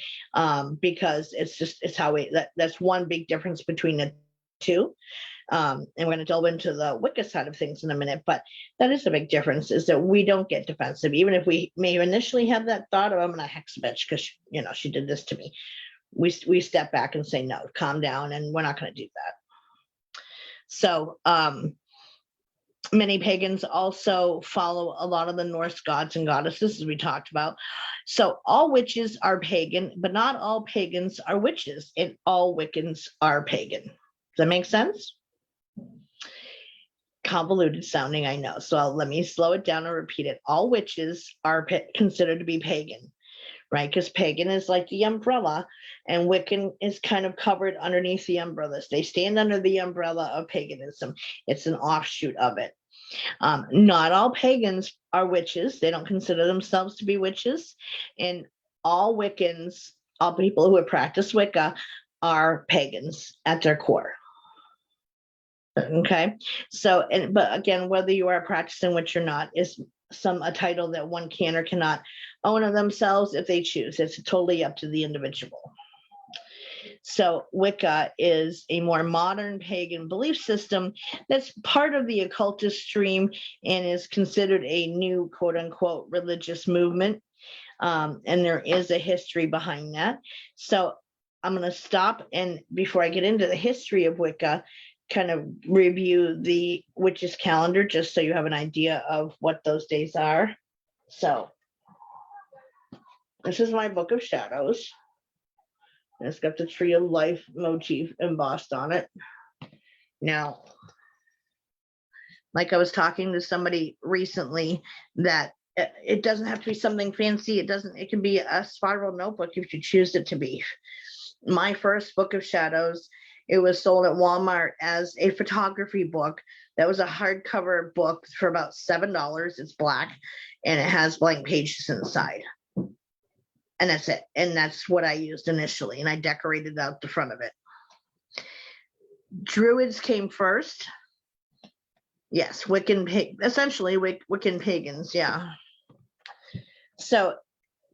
because it's how that's one big difference between the two. And we're going to delve into the Wicca side of things in a minute, but that is a big difference, is that we don't get defensive. Even if we may initially have that thought of, I'm going to hex a bitch because, you know, she did this to me. We step back and say, no, calm down, and we're not going to do that. So many pagans also follow a lot of the Norse gods and goddesses, as we talked about. So all witches are pagan, but not all pagans are witches, and all Wiccans are pagan. Does that make sense? Convoluted sounding, I know. So let me slow it down and repeat it. All witches are considered to be pagan, right? Because pagan is like the umbrella, and Wiccan is kind of covered underneath the umbrellas. They stand under the umbrella of paganism. It's an offshoot of it. Not all pagans are witches. They don't consider themselves to be witches. And all Wiccans, all people who have practiced Wicca, are pagans at their core. Okay, so, but again, whether you are practicing witch or not is a title that one can or cannot own of themselves if they choose. It's totally up to the individual. So Wicca is a more modern pagan belief system that's part of the occultist stream and is considered a new quote unquote religious movement. And there is a history behind that. So I'm going to stop, and before I get into the history of Wicca, kind of review the witches calendar just so you have an idea of what those days are. So this is my Book of Shadows. It's got the Tree of Life motif embossed on it. Now, like I was talking to somebody recently, that it doesn't have to be something fancy. It can be a spiral notebook if you choose it to be. My first Book of Shadows, it was sold at Walmart as a photography book. That was a hardcover book for about $7. It's black, and it has blank pages inside. And that's it. And that's what I used initially. And I decorated out the front of it. Druids came first. Yes, essentially Wiccan pagans, yeah. So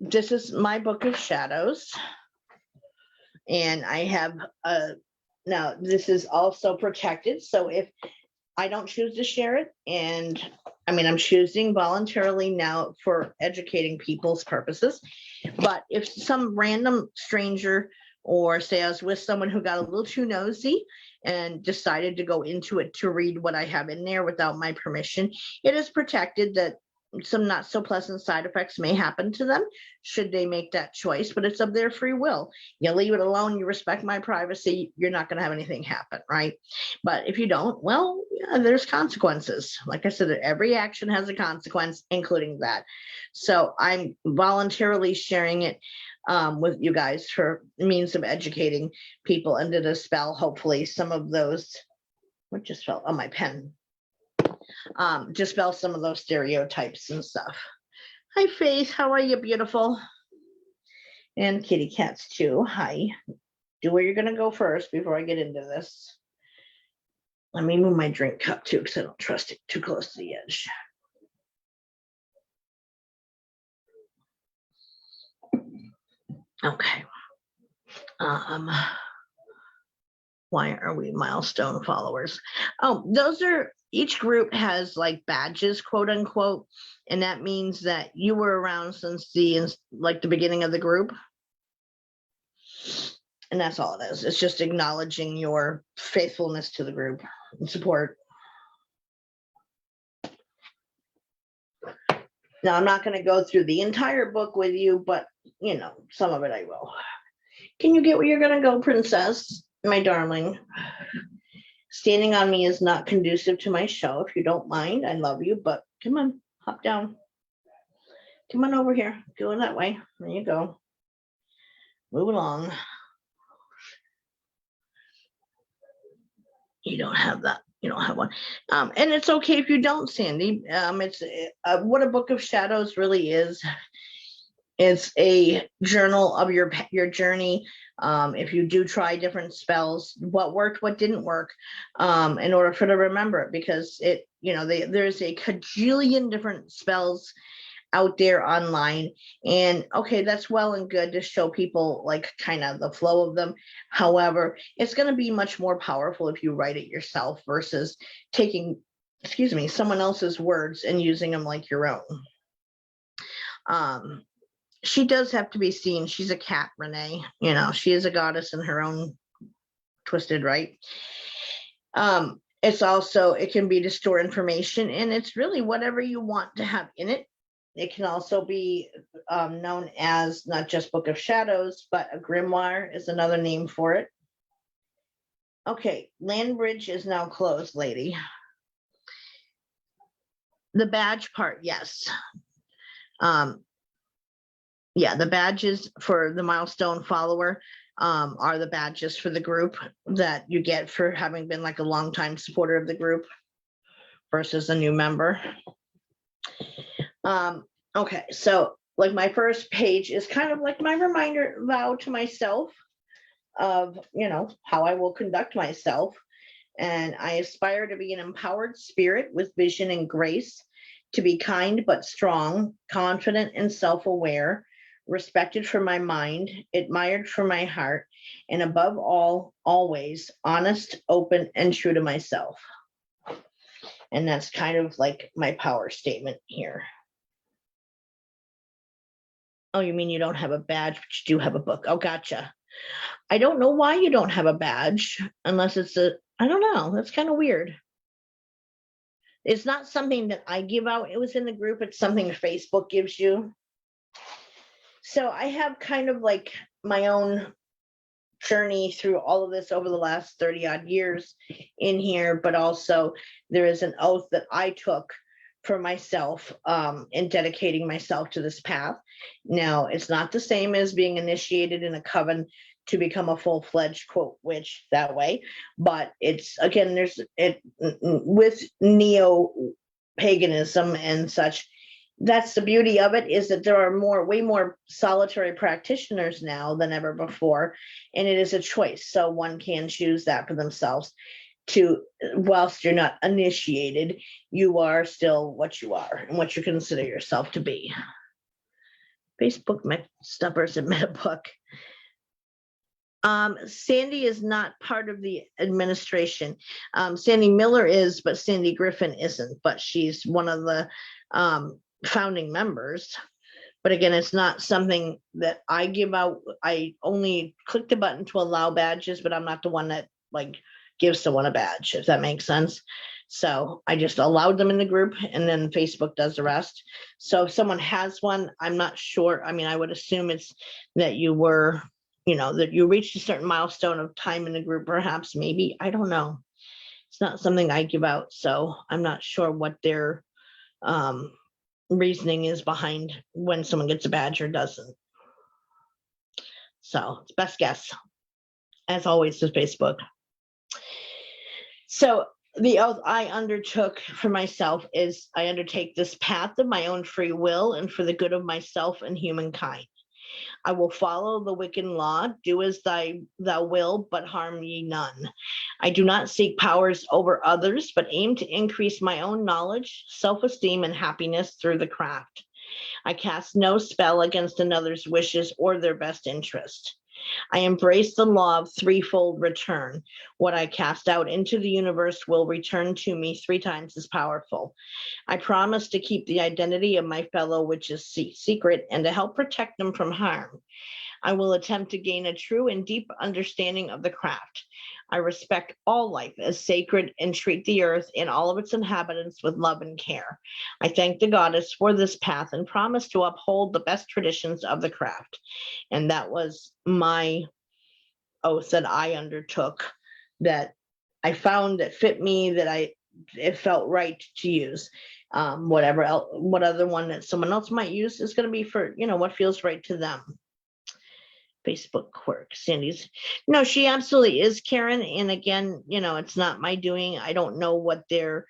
this is my Book of Shadows. And I have, now this is also protected. So if I don't choose to share it, and I mean, I'm choosing voluntarily now for educating people's purposes. But if some random stranger, or say I was with someone who got a little too nosy and decided to go into it to read what I have in there without my permission, it is protected that some not so pleasant side effects may happen to them should they make that choice, but it's of their free will. You leave it alone, you respect my privacy, you're not going to have anything happen, right? But if you don't, well, yeah, there's consequences. Like I said, every action has a consequence, including that. So I'm voluntarily sharing it with you guys for means of educating people, and to dispel hopefully some of those, what just fell on my pen, dispel some of those stereotypes and stuff. Hi Faith, how are you, beautiful? And kitty cats too. Hi. Do where you're gonna go first before I get into this. Let me move my drink cup too, because I don't trust it too close to the edge. Okay. Why are we milestone followers? Oh, those are, each group has like badges, quote unquote, and that means that you were around since the beginning of the group. And that's all it is. It's just acknowledging your faithfulness to the group and support. Now, I'm not going to go through the entire book with you, but you know, some of it I will. Can you get where you're going to go, princess? My darling. Standing on me is not conducive to my show. If you don't mind, I love you, but come on, hop down. Come on over here. Go that way. There you go. Move along. You don't have that. You don't have one. And it's okay if you don't, Sandy. It's what a Book of Shadows really is. It's a journal of your journey. If you do try different spells, what worked, what didn't work, in order for to remember it, because it, you know, there's a cajillion different spells out there online. And okay, that's well and good to show people like kind of the flow of them. However, it's going to be much more powerful if you write it yourself versus taking, excuse me, someone else's words and using them like your own. She does have to be seen. She's a cat, Renee. You know, she is a goddess in her own twisted right. It's also, it can be to store information, and it's really whatever you want to have in it. It can also be known as not just Book of Shadows, but a grimoire is another name for it. Okay, land bridge is now closed, lady. The badge part, yes. Yeah, the badges for the milestone follower are the badges for the group that you get for having been like a longtime supporter of the group versus a new member. Okay, so like my first page is kind of like my reminder vow to myself of, you know, how I will conduct myself. And I aspire to be an empowered spirit with vision and grace, to be kind but strong, confident and self-aware, respected for my mind, admired for my heart, and above all, always honest, open, and true to myself. And that's kind of like my power statement here. Oh, you mean you don't have a badge, but you do have a book. Oh, gotcha. I don't know why you don't have a badge unless it's I don't know. That's kind of weird. It's not something that I give out. It was in the group. It's something Facebook gives you. So I have kind of like my own journey through all of this over the last 30 odd years in here, but also there is an oath that I took for myself in dedicating myself to this path. Now, it's not the same as being initiated in a coven to become a full-fledged quote witch that way, but it's, again, there's it with neo-paganism and such. That's the beauty of it, is that there are way more solitary practitioners now than ever before, and it is a choice. So one can choose that for themselves. To, whilst you're not initiated, you are still what you are and what you consider yourself to be. Facebook stuffers admit a book. Sandy is not part of the administration. Sandy Miller is, but Sandy Griffin isn't, but she's one of the founding members. But again, it's not something that I give out. I only click the button to allow badges, but I'm not the one that like gives someone a badge, if that makes sense. So I just allowed them in the group, and then Facebook does the rest. So if someone has one, I'm not sure. I mean, I would assume it's that you were, you know, that you reached a certain milestone of time in the group, perhaps, maybe. I don't know. It's not something I give out, so I'm not sure what their reasoning is behind when someone gets a badge or doesn't. So it's best guess, as always, with Facebook. So the oath I undertook for myself is I undertake this path of my own free will and for the good of myself and humankind. I will follow the Wiccan law, do as thou will, but harm ye none. I do not seek powers over others, but aim to increase my own knowledge, self-esteem, and happiness through the craft. I cast no spell against another's wishes or their best interest. I embrace the law of threefold return. What I cast out into the universe will return to me 3 times as powerful. I promise to keep the identity of my fellow witches secret and to help protect them from harm. I will attempt to gain a true and deep understanding of the craft. I respect all life as sacred and treat the earth and all of its inhabitants with love and care. I thank the goddess for this path and promise to uphold the best traditions of the craft. And that was my oath that I undertook, that I found that fit me, that it felt right to use. What other one that someone else might use is going to be for, you know, what feels right to them. Facebook quirk, Sandy's. No, she absolutely is, Karen. And again, you know, it's not my doing. I don't know what their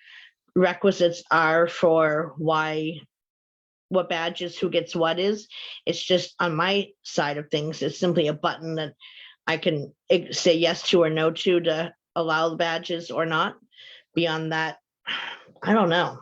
requisites are for what badges, who gets what is. It's just on my side of things. It's simply a button that I can say yes to or no to allow the badges or not. Beyond that, I don't know.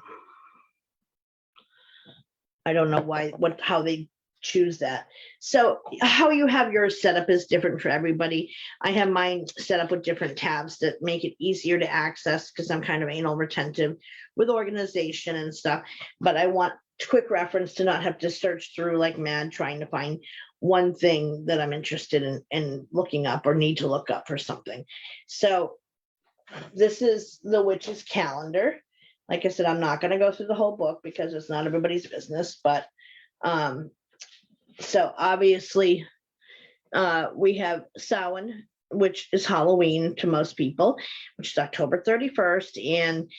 I don't know how they choose that. So how you have yours set up is different for everybody. I have mine set up with different tabs that make it easier to access because I'm kind of anal retentive with organization and stuff. But I want quick reference to not have to search through like mad trying to find one thing that I'm interested in looking up or need to look up for something. So this is the witch's calendar. Like I said, I'm not going to go through the whole book because it's not everybody's business, but so obviously we have Samhain, which is Halloween to most people, which is October 31st. And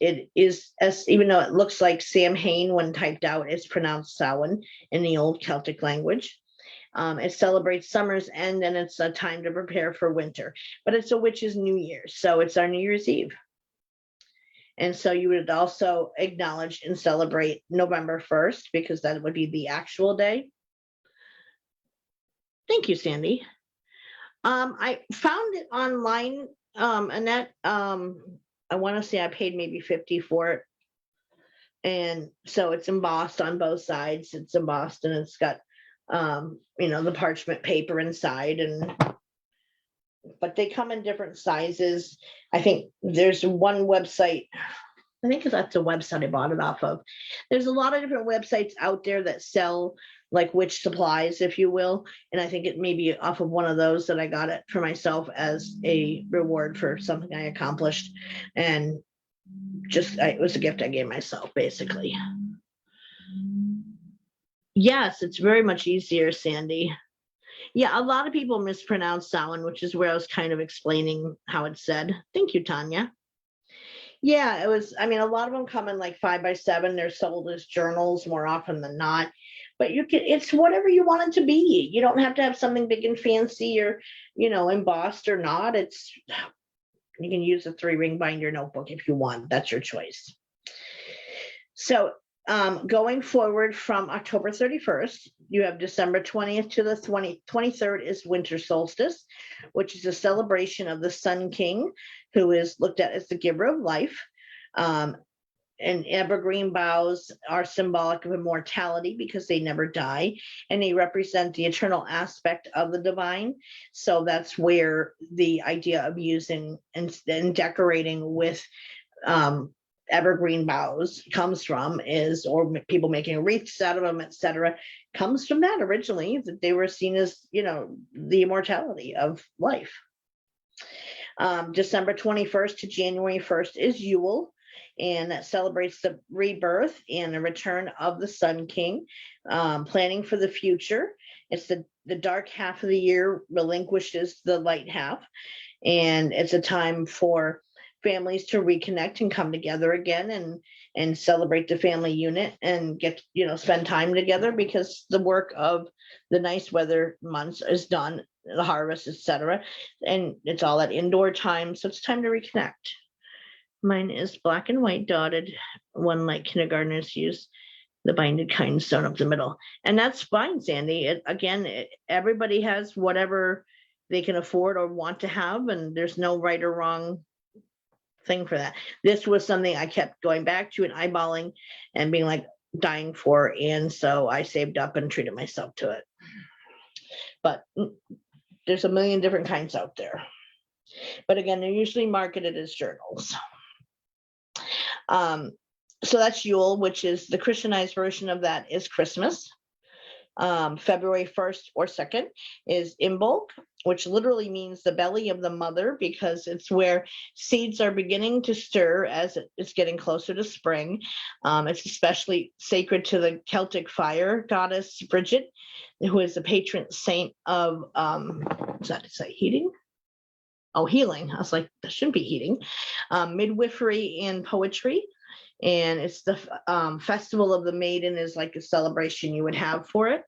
it is, even though it looks like Samhain when typed out, it's pronounced Samhain in the old Celtic language. It celebrates summer's end and it's a time to prepare for winter, but it's a witch's New Year's. So it's our New Year's Eve. And so you would also acknowledge and celebrate November 1st because that would be the actual day. Thank you, Sandy. I found it online, Annette. I want to say I paid maybe $50 for it. And so it's embossed on both sides. It's embossed and it's got, the parchment paper inside. But they come in different sizes. I think there's one website. I think that's a website I bought it off of. There's a lot of different websites out there that sell like witch supplies, if you will. And I think it may be off of one of those that I got it for myself as a reward for something I accomplished. And it was a gift I gave myself, basically. Yes, it's very much easier, Sandy. Yeah, a lot of people mispronounce Samhain, which is where I was kind of explaining how it's said. Thank you, Tanya. Yeah, it was, a lot of them come in like 5x7. They're sold as journals more often than not. But it's whatever you want it to be. You don't have to have something big and fancy or, embossed or not. You can use a 3-ring binder notebook if you want. That's your choice. So going forward from October 31st, you have December 20th to the 23rd is winter solstice, which is a celebration of the Sun King, who is looked at as the giver of life. And evergreen boughs are symbolic of immortality because they never die, and they represent the eternal aspect of the divine. So that's where the idea of using and decorating with evergreen boughs comes from, or people making wreaths out of them, etc., comes from that originally, that they were seen as, the immortality of life. December 21st to January 1st is Yule, and that celebrates the rebirth and the return of the Sun King, planning for the future. It's the dark half of the year relinquishes the light half, and it's a time for families to reconnect and come together again and celebrate the family unit and get, spend time together, because the work of the nice weather months is done, the harvest, etc. And it's all that indoor time. So it's time to reconnect. Mine is black and white dotted, one like kindergartners use, the binded kind sewn up the middle. And that's fine, Sandy. Everybody has whatever they can afford or want to have, and there's no right or wrong thing for that. This was something I kept going back to and eyeballing and being like dying for, and so I saved up and treated myself to it. But there's a million different kinds out there, but again, they're usually marketed as journals. So that's Yule, which is the Christianized version of that is Christmas. February 1st or 2nd is Imbolc, which literally means the belly of the mother, because it's where seeds are beginning to stir as it's getting closer to spring. It's especially sacred to the Celtic fire goddess Bridget, who is the patron saint of, what's that to say, heating? Oh, healing. I was like, that shouldn't be heating. Midwifery and poetry. And it's the festival of the maiden is like a celebration you would have for it.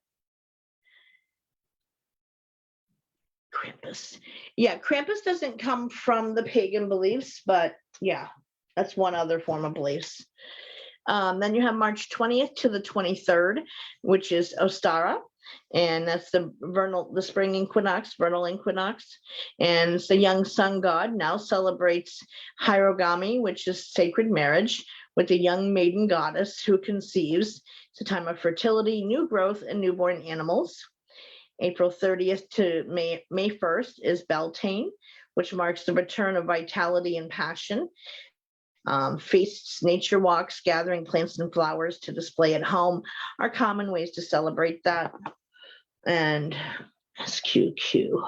Krampus. Yeah, Krampus doesn't come from the pagan beliefs, but yeah, that's one other form of beliefs. Then you have March 20th to the 23rd, which is Ostara. and that's the spring equinox, vernal equinox. And it's the young sun god now celebrates Hirogami, which is sacred marriage with the young maiden goddess who conceives. It's a time of fertility, new growth, and newborn animals. April 30th to May 1st is Beltane, which marks the return of vitality and passion. Feasts, nature walks, gathering plants and flowers to display at home are common ways to celebrate that. And SQQ.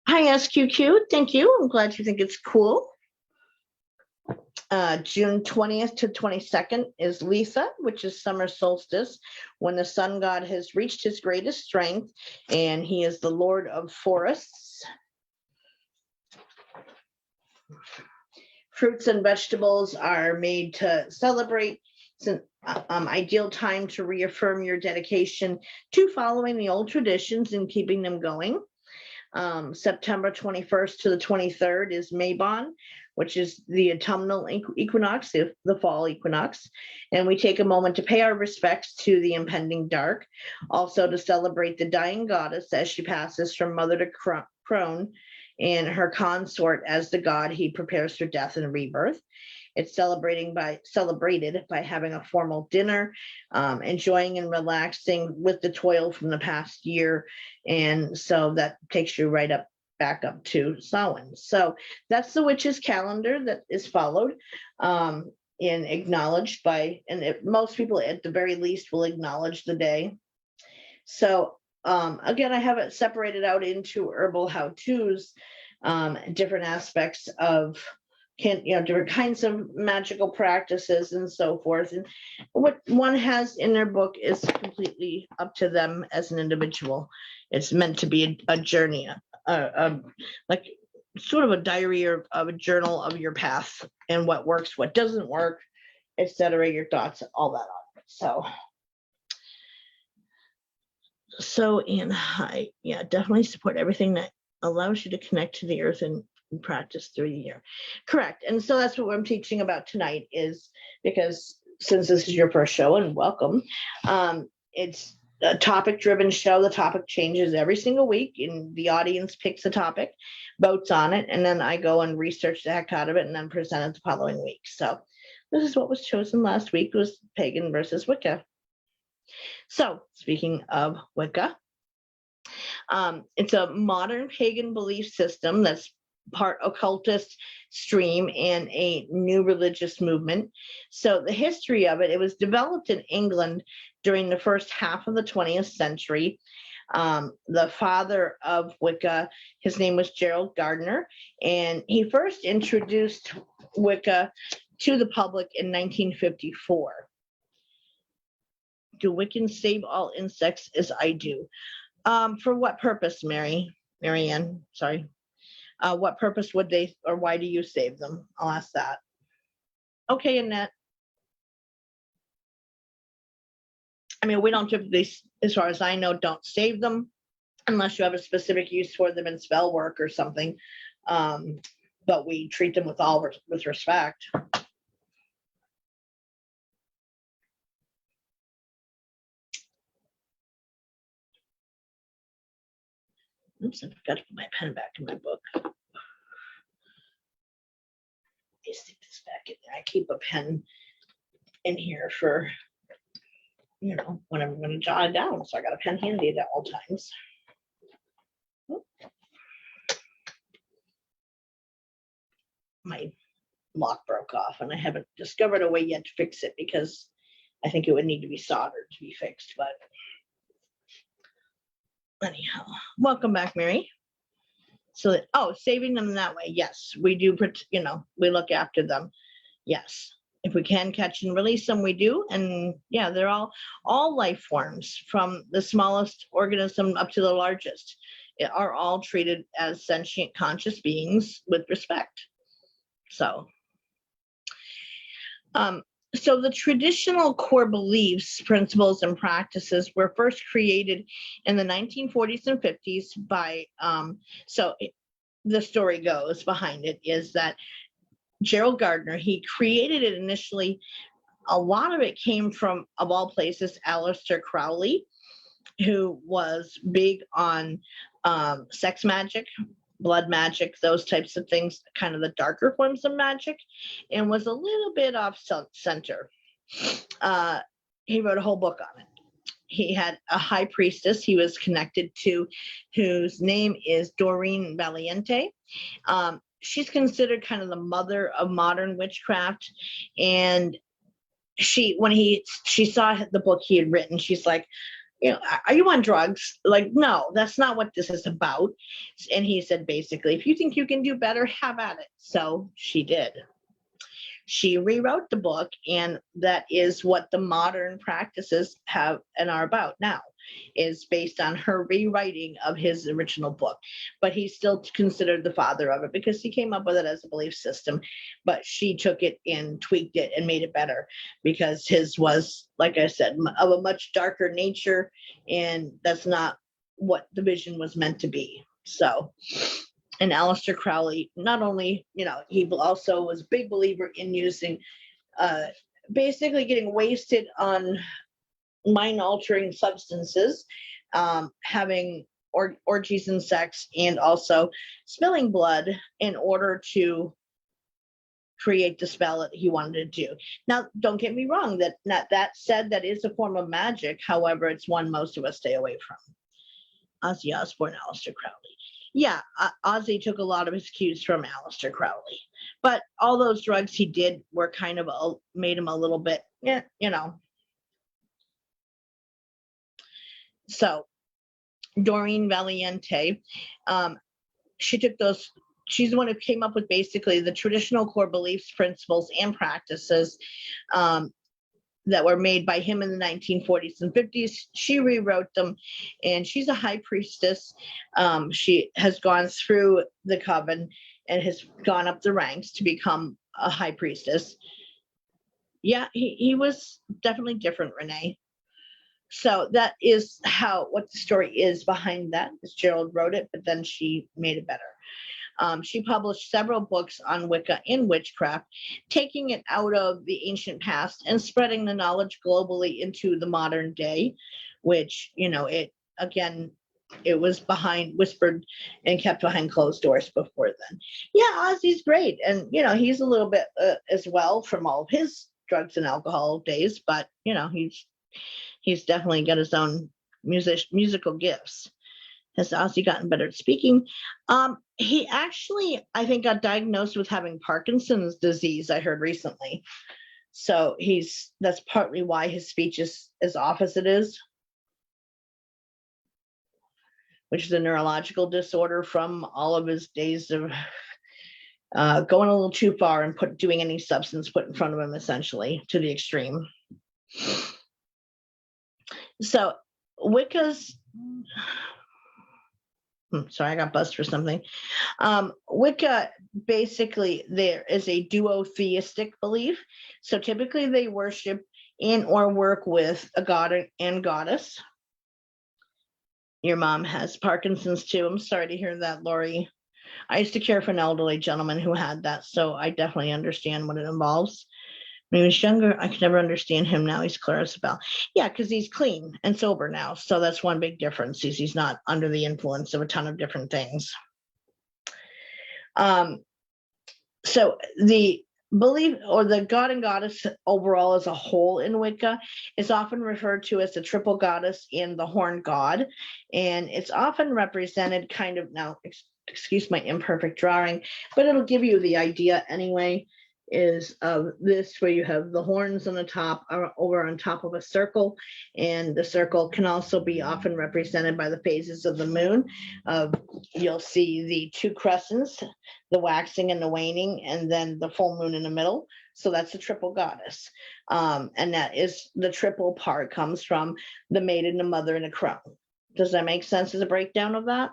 Hi, SQQ. Thank you. I'm glad you think it's cool. June 20th to 22nd is Lisa, which is summer solstice, when the sun god has reached his greatest strength, and he is the lord of forests. Fruits and vegetables are made to celebrate. It's an ideal time to reaffirm your dedication to following the old traditions and keeping them going. September 21st to the 23rd is Mabon, which is the autumnal equinox, the fall equinox. And we take a moment to pay our respects to the impending dark, also to celebrate the dying goddess as she passes from mother to crone, and her consort as the god he prepares for death and rebirth. It's celebrated by having a formal dinner, enjoying and relaxing with the toil from the past year. And so that takes you back up to Samhain. So that's the witch's calendar that is followed and acknowledged by, and most people at the very least will acknowledge the day. So again, I have it separated out into herbal how-tos, different aspects of different kinds of magical practices and so forth. And what one has in their book is completely up to them as an individual. It's meant to be a journey, like sort of a diary or of a journal of your path and what works, what doesn't work, etc. Your thoughts, all that on it. So and I definitely support everything that allows you to connect to the earth and practice through the year. Correct. And so that's what I'm teaching about tonight, is because since this is your first show, and welcome, it's a topic driven show. The topic changes every single week, and the audience picks a topic, votes on it, and then I go and research the heck out of it and then present it the following week. So this is what was chosen last week, was Pagan versus Wicca. So speaking of Wicca, it's a modern pagan belief system that's part occultist stream and a new religious movement. So the history of it was developed in England during the first half of the 20th century. The father of Wicca, his name was Gerald Gardner, and he first introduced Wicca to the public in 1954. Do Wiccans save all insects? As I do. For what purpose, Marianne? Sorry. What purpose would they, or why do you save them? I'll ask that. Okay, Annette. I mean, we don't typically, as far as I know, don't save them unless you have a specific use for them in spell work or something. But we treat them with respect. Oops, I forgot to put my pen back in my book. I stick this back in there. I keep a pen in here for, when I'm going to jot it down. So I got a pen handy at all times. My lock broke off, and I haven't discovered a way yet to fix it because I think it would need to be soldered to be fixed. But anyhow, welcome back, Mary. So saving them that way, yes, we do. We look after them. Yes, if we can catch and release them, we do. And yeah, they're all life forms, from the smallest organism up to the largest, are all treated as sentient conscious beings with respect. So the traditional core beliefs, principles, and practices were first created in the 1940s and 50s by, the story goes behind it is that Gerald Gardner, he created it initially. A lot of it came from, of all places, Aleister Crowley. who was big on sex magic, blood magic, those types of things, kind of the darker forms of magic, and was a little bit off center. He wrote a whole book on it. He had a high priestess he was connected to, whose name is Doreen Valiente. She's considered kind of the mother of modern witchcraft. And when she saw the book he had written, she's like, are you on drugs? Like, no, that's not what this is about. And he said, basically, if you think you can do better, have at it. So she did. She rewrote the book, and that is what the modern practices have and are about now, is based on her rewriting of his original book. But he's still considered the father of it because he came up with it as a belief system, but she took it and tweaked it and made it better because his was, like I said, of a much darker nature, and that's not what the vision was meant to be. So, and Aleister Crowley, not only, he also was a big believer in using, basically getting wasted on mind-altering substances, having orgies and sex, and also spilling blood in order to create the spell that he wanted to do. Now, don't get me wrong, that said, that is a form of magic. However, it's one most of us stay away from. Ozzy Osbourne, Aleister Crowley. Yeah, Ozzy took a lot of his cues from Aleister Crowley, but all those drugs he did were kind of made him a little bit, So Doreen Valiente, she took those. She's the one who came up with basically the traditional core beliefs, principles, and practices that were made by him in the 1940s and 50s. She rewrote them, and she's a high priestess. She has gone through the coven and has gone up the ranks to become a high priestess. Yeah, he was definitely different, Renee. So that is what the story is behind that. Gerald wrote it, but then she made it better. She published several books on Wicca and witchcraft, taking it out of the ancient past and spreading the knowledge globally into the modern day, which, it was whispered and kept behind closed doors before then. Yeah, Ozzy's great. And, he's a little bit as well from all of his drugs and alcohol days, but, he's definitely got his own musical gifts. Has Ozzy gotten better at speaking? He actually, I think, got diagnosed with having Parkinson's disease, I heard recently. So that's partly why his speech is as off as it is, which is a neurological disorder from all of his days of going a little too far and doing any substance put in front of him, essentially, to the extreme. So Wicca's... Sorry, I got buzzed for something. Wicca, basically, there is a duotheistic belief. So typically they worship and or work with a god and goddess. Your mom has Parkinson's too. I'm sorry to hear that, Lori. I used to care for an elderly gentleman who had that, so I definitely understand what it involves. When he was younger, I could never understand him. Now he's clear as a bell. Yeah, because he's clean and sober now. So that's one big difference, is he's not under the influence of a ton of different things. So the belief, or the god and goddess overall as a whole in Wicca, is often referred to as the triple goddess and the horned god. And it's often represented kind of, now, excuse my imperfect drawing, but it'll give you the idea anyway, is of this, where you have the horns on the top, over on top of a circle, and the circle can also be often represented by the phases of the moon. You'll see the two crescents, the waxing and the waning, and then the full moon in the middle. So that's the triple goddess, and that is the triple part comes from the maiden, the mother, and the crown. Does that make sense as a breakdown of that?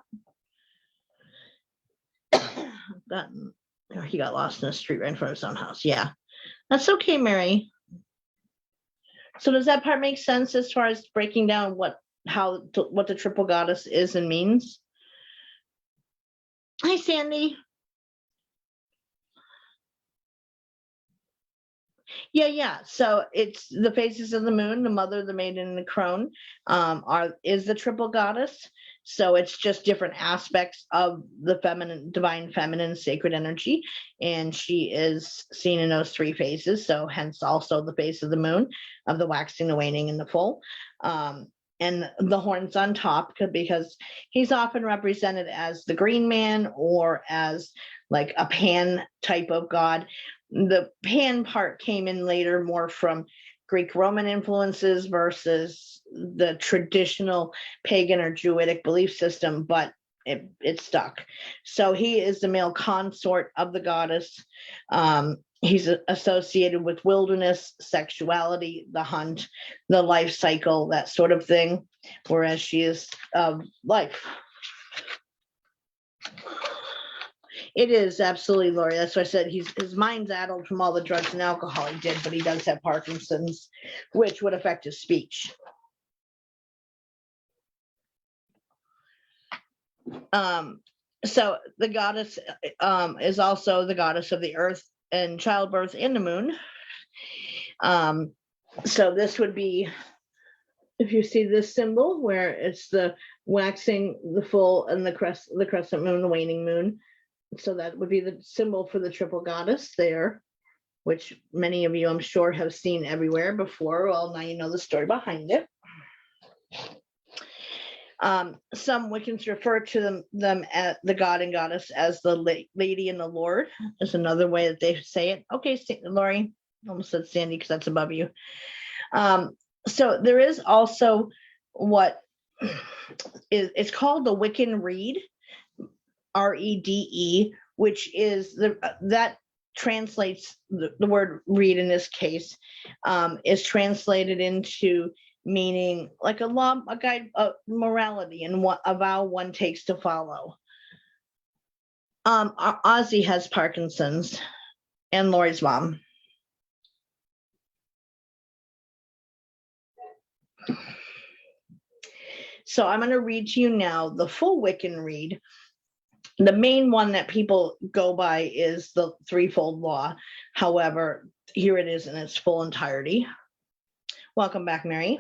He got lost in the street right in front of his own house. Yeah, that's okay, Mary. So does that part make sense as far as breaking down what the triple goddess is and means? Hi, Sandy. Yeah. So it's the phases of the moon, the mother, the maiden, and the crone is the triple goddess. So it's just different aspects of the feminine, divine feminine, sacred energy. And she is seen in those three phases. So hence also the phase of the moon, of the waxing, the waning, and the full. And the horns on top, because he's often represented as the green man or as like a Pan type of god. The Pan part came in later, more from Greek Roman influences versus the traditional pagan or Druidic belief system, but it stuck. So he is the male consort of the goddess. He's associated with wilderness, sexuality, the hunt, the life cycle, that sort of thing, whereas she is life. It is, absolutely, Lori. That's why I said his mind's addled from all the drugs and alcohol he did, but he does have Parkinson's, which would affect his speech. So the goddess is also the goddess of the earth and childbirth in the moon. So this would be, if you see this symbol where it's the waxing, the full, and the crescent moon, the waning moon. So that would be the symbol for the triple goddess there, which many of you, I'm sure, have seen everywhere before. Well, now you know the story behind it. Some Wiccans refer to them as the god and goddess as the lady and the lord, is another way that they say it. Okay, Lori, almost said Sandy because that's above you. So there is also what it's called the Wiccan Reed, REDE, which is that translates the word read in this case, is translated into meaning like a law, a guide, a morality, and what a vow one takes to follow. Aussie has Parkinson's, and Lori's mom. So I'm going to read to you now the full Wiccan Reed. The main one that people go by is the threefold law. However, here it is in its full entirety. Welcome back, Mary.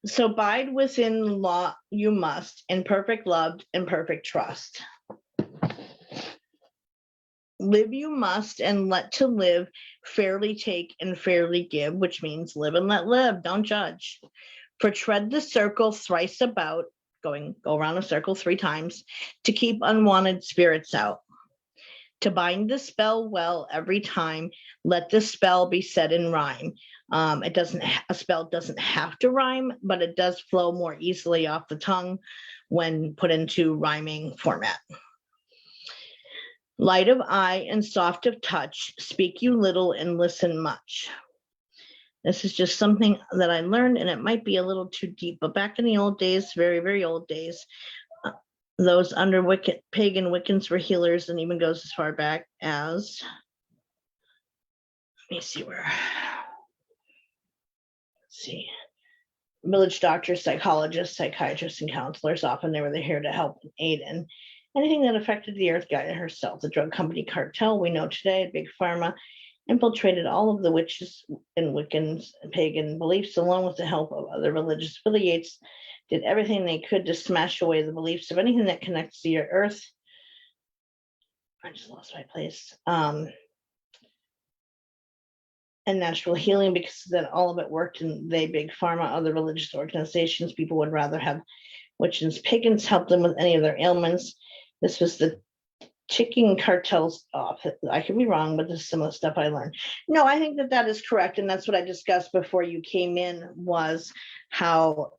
So bide within the law you must, in perfect love and perfect trust. Live you must, and let to live, fairly take and fairly give, which means live and let live, don't judge. For tread the circle thrice about, go around a circle 3 times, to keep unwanted spirits out. To bind the spell well every time, let the spell be said in rhyme. A spell doesn't have to rhyme, but it does flow more easily off the tongue when put into rhyming format. Light of eye and soft of touch, speak you little and listen much. This is just something that I learned, and it might be a little too deep, but back in the old days, very, very old days, those under pagan Wiccans were healers, and even goes as far back as, let me see where, let's see, village doctors, psychologists, psychiatrists, and counselors. Often they were here to help and aid in anything that affected the earth guide herself. The drug company cartel we know today, Big Pharma, infiltrated all of the witches and Wiccans and pagan beliefs, along with the help of other religious affiliates, did everything they could to smash away the beliefs of anything that connects to your earth. I just lost my place. And natural healing, because then all of it worked, and they, Big Pharma, other religious organizations, people would rather have witches, pagans help them with any of their ailments. This was the chicken cartels off. I could be wrong, but this is some of the stuff I learned. No, I think that is correct. And that's what I discussed before you came in, was how,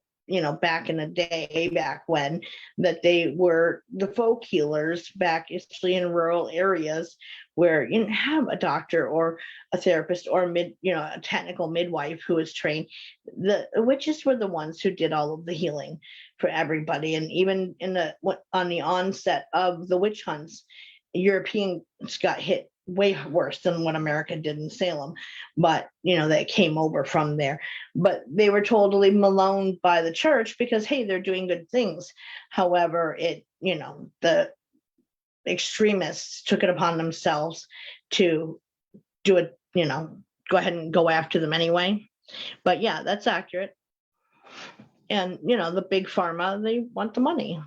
back in the day, back when, that they were the folk healers back, especially in rural areas where you didn't have a doctor or a therapist or a technical midwife who was trained. The witches were the ones who did all of the healing for everybody. And even on the onset of the witch hunts, Europeans got hit way worse than what America did in Salem, but they came over from there. But they were totally maloned by the church because, hey, they're doing good things. However, the extremists took it upon themselves to do it go ahead and go after them anyway. But yeah, that's accurate. And, the big pharma, they want the money.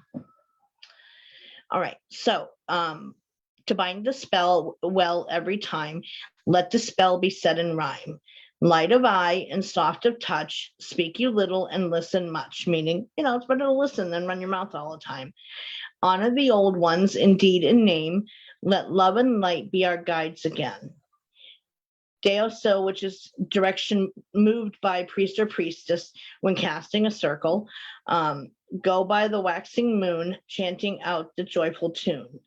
All right. So, to bind the spell well every time, let the spell be said in rhyme. Light of eye and soft of touch, speak you little and listen much. Meaning, it's better to listen than run your mouth all the time. Honor the old ones in deed and name. Let love and light be our guides again. Deoso, which is direction moved by priest or priestess when casting a circle. Go by the waxing moon, chanting out the joyful tune.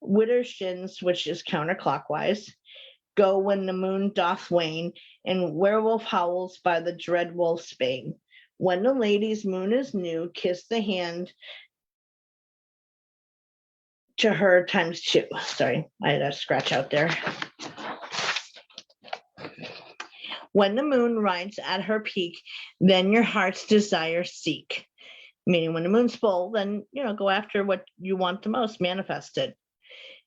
Widdershins, which is counterclockwise. Go when the moon doth wane, and werewolf howls by the dread wolf's bane. When the lady's moon is new, kiss the hand to her times two. Sorry, I had a scratch out there. When the moon rides at her peak, then your heart's desire seek. Meaning when the moon's full, then, go after what you want the most, manifest it.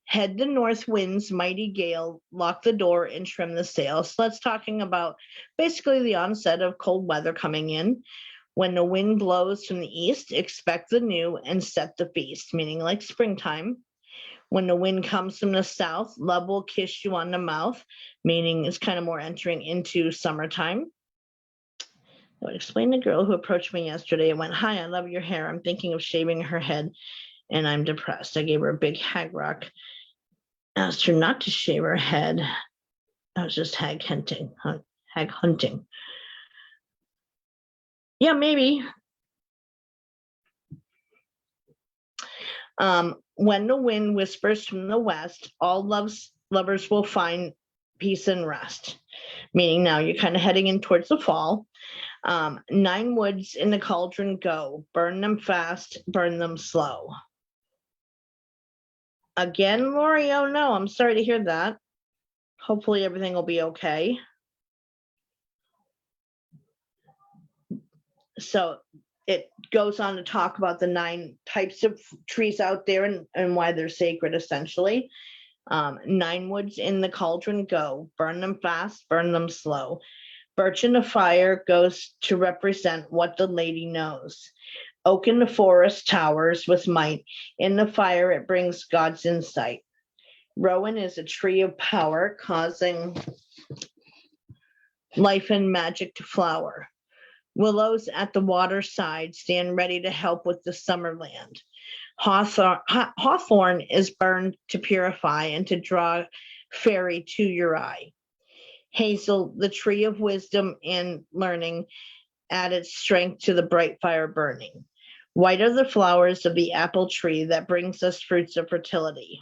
Head the north wind's mighty gale, lock the door and trim the sails. So that's talking about basically the onset of cold weather coming in. When the wind blows from the east, expect the new and set the feast, meaning like springtime. When the wind comes from the south, love will kiss you on the mouth, meaning it's kind of more entering into summertime. I would explain the girl who approached me yesterday and went, "Hi, I love your hair. I'm thinking of shaving her head and I'm depressed." I gave her a big hag rock. Asked her not to shave her head. I was just hag hunting. Yeah, maybe. When the wind whispers from the west, all lovers will find peace and rest. Meaning now you're kind of heading in towards the fall. 9 woods in the cauldron go. Burn them fast, burn them slow. Again, Lori, oh no, I'm sorry to hear that. Hopefully everything will be okay. So it goes on to talk about the 9 types of trees out there and why they're sacred, essentially. 9 woods in the cauldron go. Burn them fast, burn them slow. Birch in the fire goes to represent what the lady knows. Oak in the forest towers with might. In the fire, it brings God's insight. Rowan is a tree of power, causing life and magic to flower. Willows at the waterside stand ready to help with the summer land. Hawthorn is burned to purify and to draw fairy to your eye. Hazel, the tree of wisdom and learning, added strength to the bright fire burning. White are the flowers of the apple tree that brings us fruits of fertility.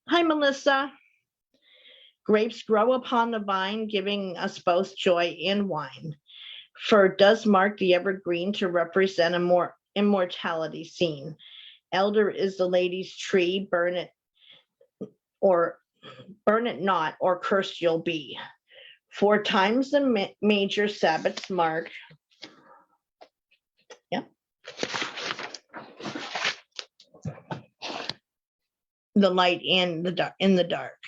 Hi, Melissa. Grapes grow upon the vine, giving us both joy and wine. Fir does mark the evergreen to represent a more immortality seen. Elder is the lady's tree, burn it not, or cursed you'll be. 4 times the major Sabbaths mark. The light in the dark.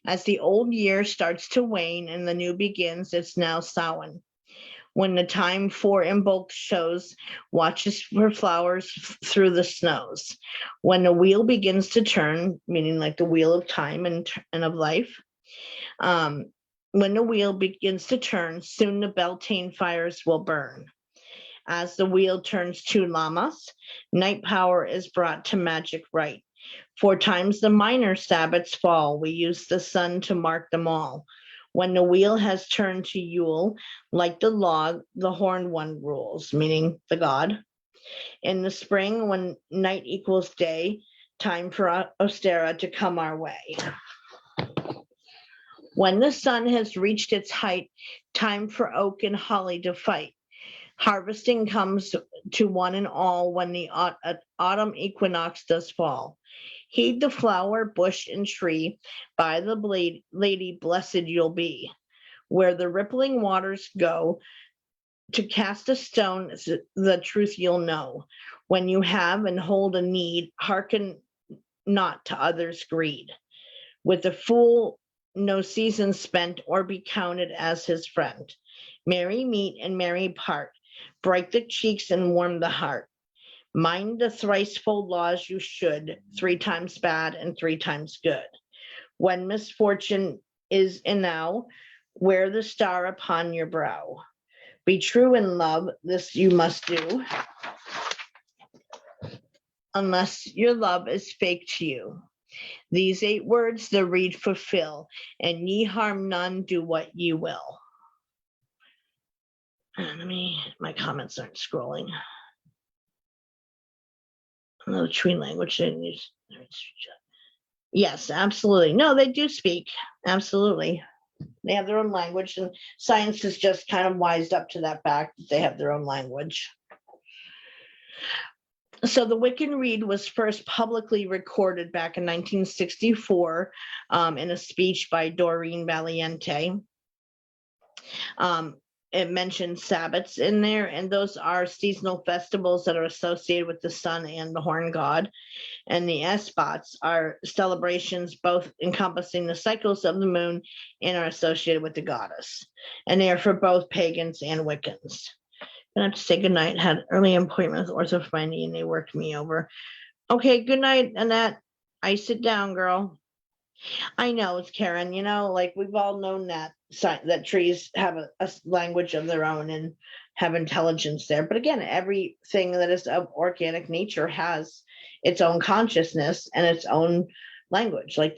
As the old year starts to wane and the new begins, it's now Samhain. When the time for Imbolc shows, watches for flowers through the snows. When the wheel begins to turn, meaning like the wheel of time and of life. When the wheel begins to turn, soon the Beltane fires will burn. As the wheel turns to Lammas, night power is brought to magic right. 4 times the minor Sabbaths fall. We use the sun to mark them all. When the wheel has turned to Yule, like the log, the horned one rules, meaning the god. In the spring, when night equals day, time for Ostera to come our way. When the sun has reached its height, time for oak and holly to fight. Harvesting comes to one and all when the autumn equinox does fall. Heed the flower, bush, and tree. By the lady, blessed you'll be. Where the rippling waters go, to cast a stone, the truth you'll know. When you have and hold a need, hearken not to others' greed. With the fool no season spent, or be counted as his friend. Merry meet and merry part, bright the cheeks and warm the heart. Mind the thricefold laws you should, 3 times bad and 3 times good. When misfortune is enow, wear the star upon your brow. Be true in love, this you must do, unless your love is fake to you. These 8 words the read fulfill, and ye harm none, do what ye will. My comments aren't scrolling. No, tree language. Yes, absolutely. No, they do speak. Absolutely. They have their own language, and science has just kind of wised up to that fact that they have their own language. So the Wiccan Read was first publicly recorded back in 1964 in a speech by Doreen Valiente. It mentions Sabbats in there, and those are seasonal festivals that are associated with the sun and the horn god. And the Esbats are celebrations both encompassing the cycles of the moon and are associated with the goddess. And they are for both pagans and Wiccans. I have to say goodnight. Had early appointment with orthoprendy and they worked me over. Okay, good night, Annette. I sit down, girl. I know, it's Karen, you know, like we've all known that trees have a language of their own and have intelligence there. But again, everything that is of organic nature has its own consciousness and its own language. Like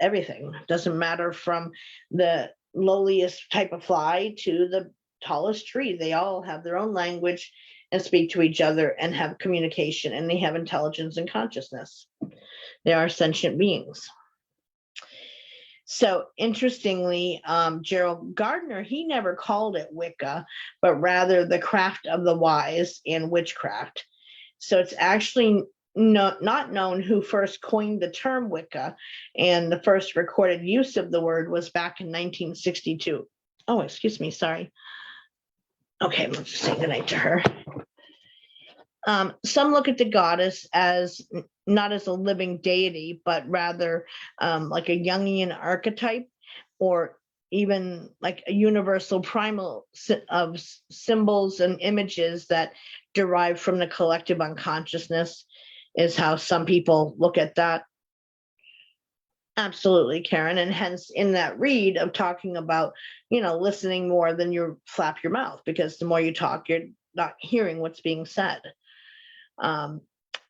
everything doesn't matter, from the lowliest type of fly to the tallest tree. They all have their own language and speak to each other and have communication, and they have intelligence and consciousness. They are sentient beings. So interestingly, Gerald Gardner, he never called it Wicca, but rather the craft of the wise and witchcraft. So it's actually not known who first coined the term Wicca, and the first recorded use of the word was back in 1962. Oh, excuse me, sorry. Okay, let's say goodnight to her. Some look at the goddess as not as a living deity, but rather like a Jungian archetype, or even like a universal primal of symbols and images that derive from the collective unconsciousness, is how some people look at that. Absolutely, Karen. And hence in that read of talking about, listening more than you flap your mouth, because the more you talk, you're not hearing what's being said.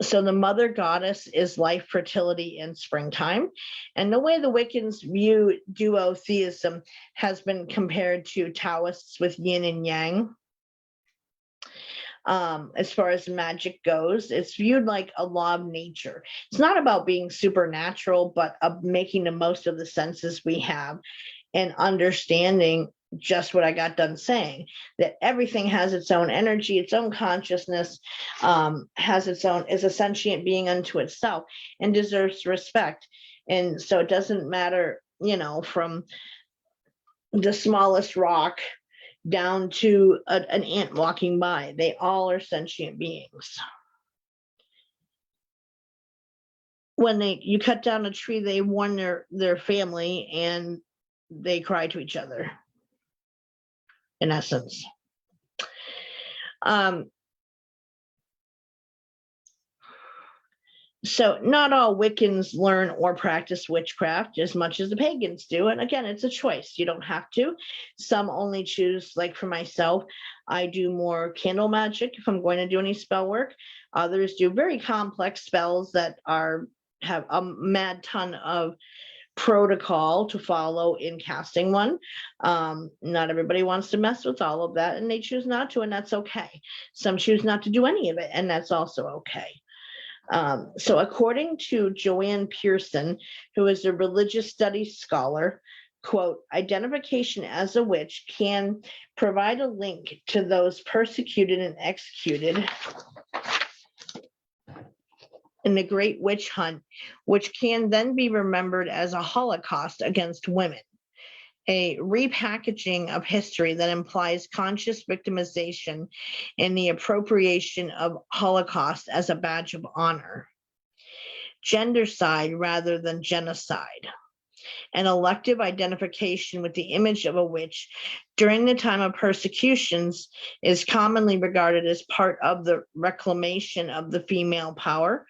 So the mother goddess is life, fertility, and springtime. And the way the Wiccans view duotheism has been compared to Taoists with yin and yang. As far as magic goes, it's viewed like a law of nature. It's not about being supernatural, but of making the most of the senses we have and understanding just what I got done saying, that everything has its own energy, its own consciousness, is a sentient being unto itself and deserves respect. And so it doesn't matter, from the smallest rock down to an ant walking by. They all are sentient beings. When you cut down a tree, they warn their family and they cry to each other, in essence. So not all Wiccans learn or practice witchcraft as much as the pagans do. And again, it's a choice. You don't have to. Some only choose, like for myself, I do more candle magic if I'm going to do any spell work. Others do very complex spells that have a mad ton of protocol to follow in casting one. Not everybody wants to mess with all of that, and they choose not to, and that's okay. Some choose not to do any of it, and that's also okay. So according to Joanne Pearson, who is a religious studies scholar, quote, identification as a witch can provide a link to those persecuted and executed in the Great Witch Hunt, which can then be remembered as a Holocaust against women, a repackaging of history that implies conscious victimization and the appropriation of Holocaust as a badge of honor. Gendercide rather than genocide. An elective identification with the image of a witch during the time of persecutions is commonly regarded as part of the reclamation of the female power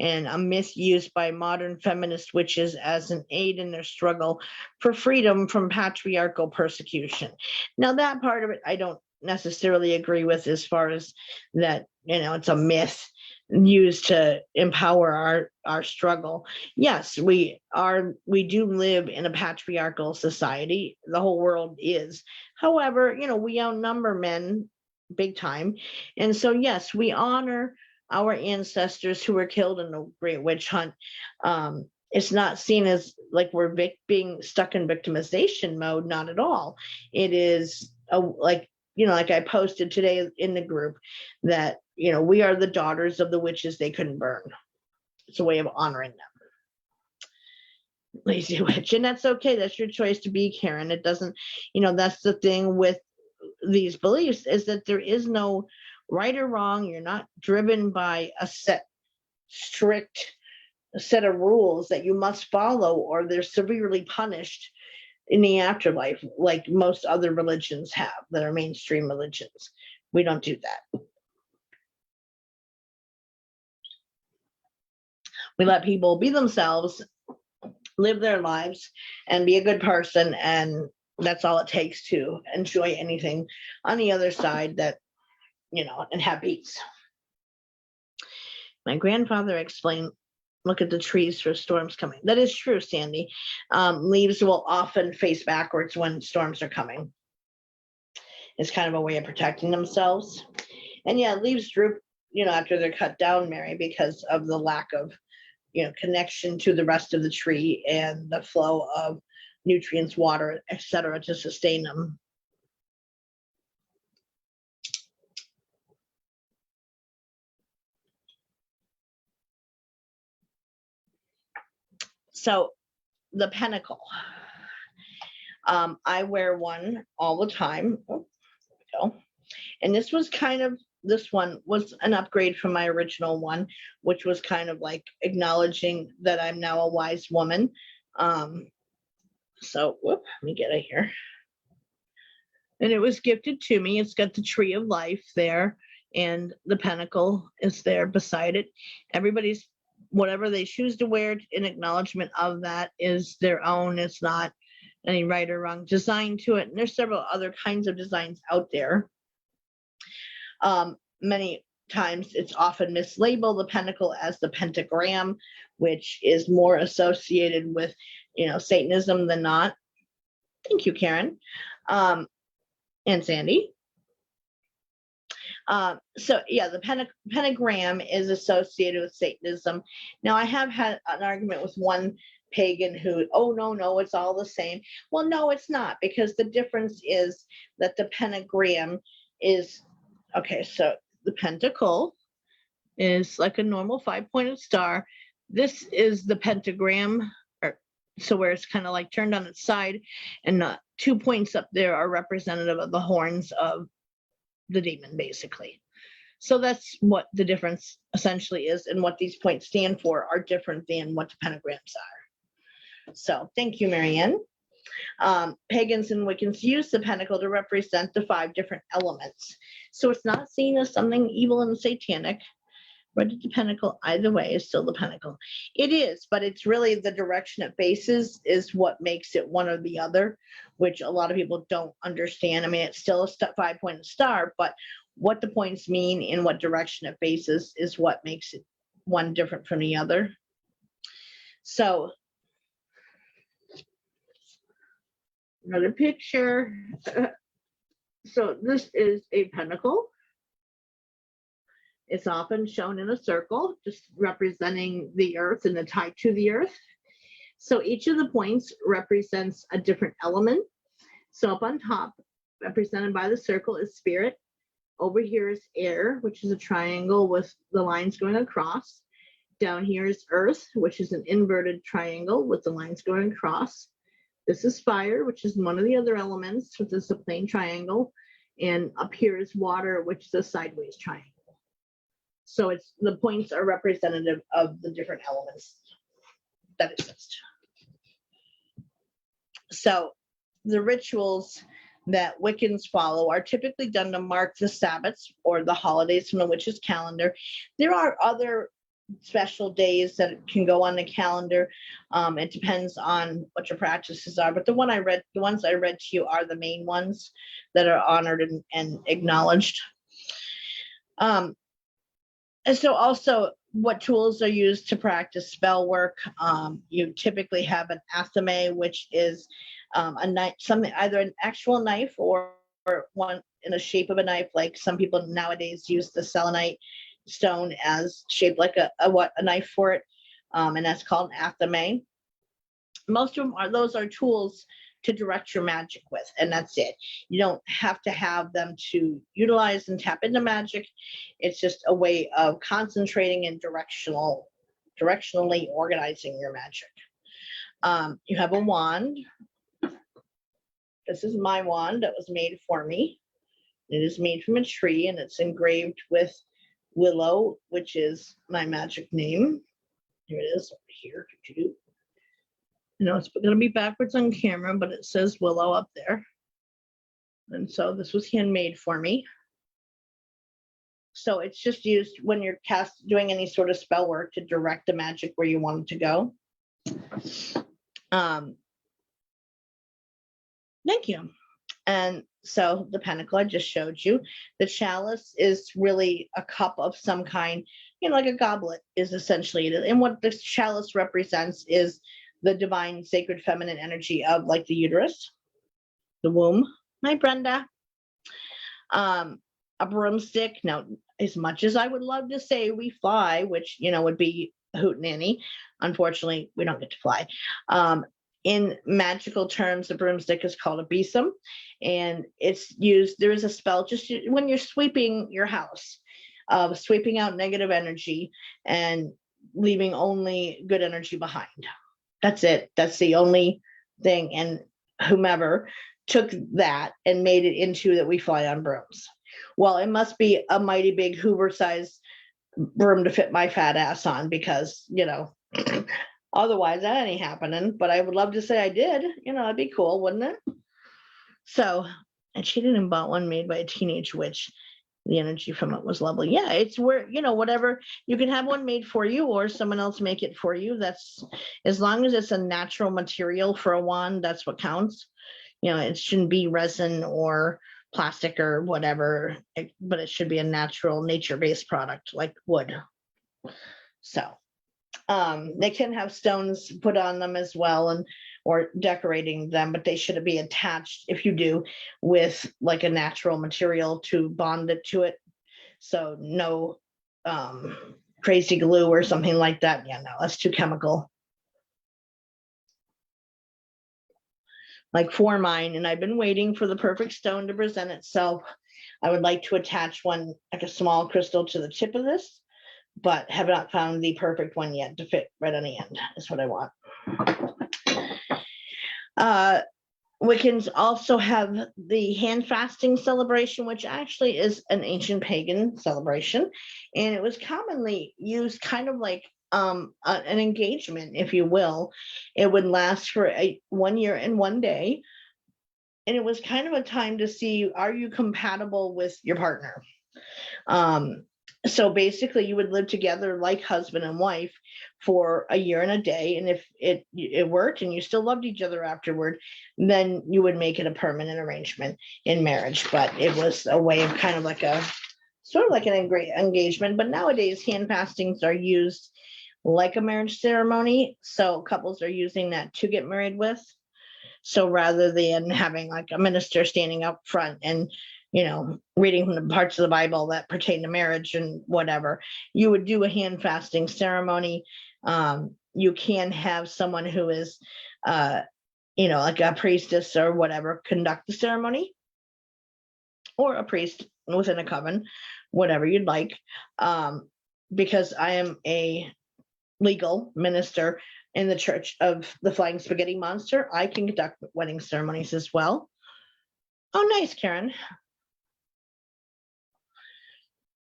and a misuse by modern feminist witches as an aid in their struggle for freedom from patriarchal persecution. Now, that part of it, I don't necessarily agree with, as far as that, it's a myth used to empower our struggle. Yes, we do live in a patriarchal society. The whole world is. However, we outnumber men big time. And so, yes, we honor our ancestors who were killed in the Great Witch Hunt. It's not seen as like we're being stuck in victimization mode. Not at all. It is like I posted today in the group that, we are the daughters of the witches they couldn't burn. It's a way of honoring them. Lazy witch. And that's okay. That's your choice to be, Karen. It doesn't, that's the thing with these beliefs, is that there is no right or wrong. You're not driven by a strict set of rules that you must follow, or they're severely punished in the afterlife, like most other religions have that are mainstream religions. We don't do that. We let people be themselves, live their lives, and be a good person, and that's all it takes to enjoy anything on the other side that, and have peace. My grandfather explained, look at the trees for storms coming. That is true, Sandy. Leaves will often face backwards when storms are coming. It's kind of a way of protecting themselves. And yeah, leaves droop, after they're cut down, Mary, because of the lack of, connection to the rest of the tree and the flow of nutrients, water, etc., to sustain them. So the pentacle, I wear one all the time. Oh, there we go. And this one was an upgrade from my original one, which was kind of like acknowledging that I'm now a wise woman. So let me get it here. And it was gifted to me. It's got the tree of life there, and the pentacle is there beside it. Everybody's, whatever they choose to wear in acknowledgement of that is their own. It's not any right or wrong design to it. And there's several other kinds of designs out there. Many times it's often mislabeled the pentacle as the pentagram, which is more associated with, Satanism than not. Thank you, Karen. And Sandy. So yeah, the pentagram is associated with Satanism. Now, I have had an argument with one pagan who, oh, no, it's all the same. Well, no, it's not, because the difference is that the pentagram is, okay, so the pentacle is like a normal 5-pointed star. This is the pentagram, so where it's kind of like turned on its side, and the 2 points up there are representative of the horns of the demon, basically. So that's what the difference essentially is, and what these points stand for are different than what the pentagrams are. So thank you, Marianne. Pagans and Wiccans use the pentacle to represent the 5 different elements. So it's not seen as something evil and satanic, but the pentacle, either way, is still the pentacle. It is, but it's really the direction it faces is what makes it one or the other, which a lot of people don't understand. I mean, it's still a 5-pointed star, but what the points mean in what direction it faces is what makes it one different from the other. So another picture. So this is a pentacle. It's often shown in a circle, just representing the earth and the tie to the earth. So each of the points represents a different element. So up on top, represented by the circle, is spirit. Over here is air, which is a triangle with the lines going across. Down here is earth, which is an inverted triangle with the lines going across. This is fire, which is one of the other elements, which is a plain triangle. And up here is water, which is a sideways triangle. So it's the points are representative of the different elements that exist. So the rituals that Wiccans follow are typically done to mark the Sabbats or the holidays from the witch's calendar. There are other special days that can go on the calendar. It depends on what your practices are, but the ones I read to you are the main ones that are honored and acknowledged. And so also what tools are used to practice spell work. You typically have an athame, which is a knife, either an actual knife or one in the shape of a knife. Like some people nowadays use the selenite stone as shaped like a knife for it, and that's called an athame. Most of them are tools to direct your magic with, and that's it. You don't have to have them to utilize and tap into magic. It's just a way of concentrating and directionally organizing your magic. You have a wand. This is my wand that was made for me. It is made from a tree, and it's engraved with Willow, which is my magic name. Here it is over here. You know, it's going to be backwards on camera, but it says Willow up there. And so this was handmade for me. So it's just used when you're doing any sort of spell work to direct the magic where you want it to go. Thank you. And so the pentacle I just showed you. The chalice is really a cup of some kind, you know, like a goblet is essentially it. And what the chalice represents is the divine sacred feminine energy of like the uterus, the womb. Hi, Brenda. A broomstick. Now, as much as I would love to say we fly, which, you know, would be hootenanny, unfortunately, we don't get to fly. In magical terms, the broomstick is called a besom, and it's used, there is a spell just when you're sweeping your house, sweeping out negative energy and leaving only good energy behind. That's it. That's the only thing. And whomever took that and made it into that we fly on brooms. Well, it must be a mighty big Hoover-sized broom to fit my fat ass on, because, you know, otherwise that ain't happening. But I would love to say I did. You know, that'd be cool, wouldn't it? So I cheated and bought one made by a teenage witch. The energy from it was lovely. Yeah, it's where, you know, whatever, you can have one made for you or someone else make it for you. That's, as long as it's a natural material for a wand, that's what counts. You know, it shouldn't be resin or plastic or whatever, but it should be a natural nature-based product like wood. So they can have stones put on them as well, or decorating them, but they should be attached, if you do, with like a natural material to bond it to it. So no crazy glue or something like that. Yeah, no, that's too chemical. Like for mine, and I've been waiting for the perfect stone to present itself. I would like to attach one, like a small crystal, to the tip of this, but have not found the perfect one yet to fit right on the end. Is what I want. Wiccans also have the hand fasting celebration, which actually is an ancient pagan celebration, and it was commonly used kind of like an engagement, if you will. It would last for 1 year and 1 day, and it was kind of a time to see, are you compatible with your partner? So basically you would live together like husband and wife for 1 year and a day. And if it worked and you still loved each other afterward, then you would make it a permanent arrangement in marriage. But it was a way of kind of like sort of like an engagement. But nowadays hand fastings are used like a marriage ceremony. So couples are using that to get married with. So rather than having like a minister standing up front and, you know, reading from the parts of the Bible that pertain to marriage and whatever, you would do a hand fasting ceremony. You can have someone who is, you know, like a priestess or whatever, conduct the ceremony, or a priest within a coven, whatever you'd like. Because I am a legal minister in the Church of the Flying Spaghetti Monster, I can conduct wedding ceremonies as well. Oh, nice, Karen.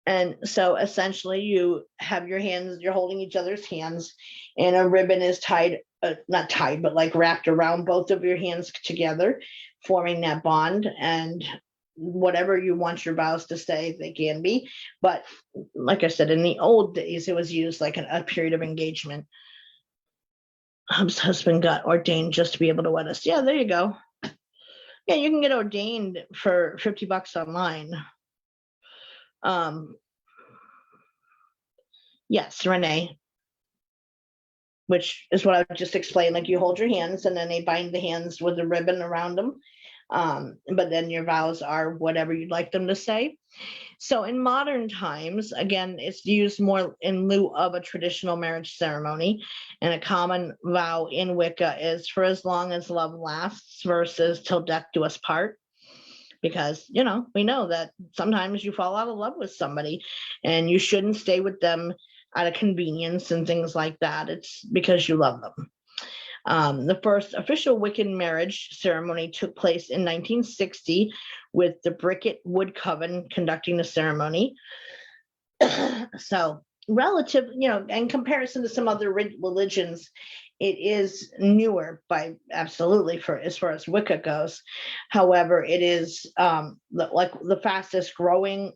And so essentially you have your hands, you're holding each other's hands, and a ribbon is tied not tied, but like wrapped around both of your hands together, forming that bond. And whatever you want your vows to say, they can be. But like I said, in the old days, it was used like a period of engagement. Hub's husband got ordained just to be able to wed us. Yeah, there you go. Yeah, you can get ordained for $50 online. Yes, Renee, which is what I just explained. Like you hold your hands and then they bind the hands with a ribbon around them. But then your vows are whatever you'd like them to say. So in modern times, again, it's used more in lieu of a traditional marriage ceremony. And a common vow in Wicca is for as long as love lasts versus till death do us part. Because, you know, we know that sometimes you fall out of love with somebody and you shouldn't stay with them out of convenience and things like that. It's because you love them. The first official Wiccan marriage ceremony took place in 1960 with the Bricket Wood Coven conducting the ceremony. So relative, you know, in comparison to some other religions, it is newer by absolutely for as far as Wicca goes. However, it is like the fastest growing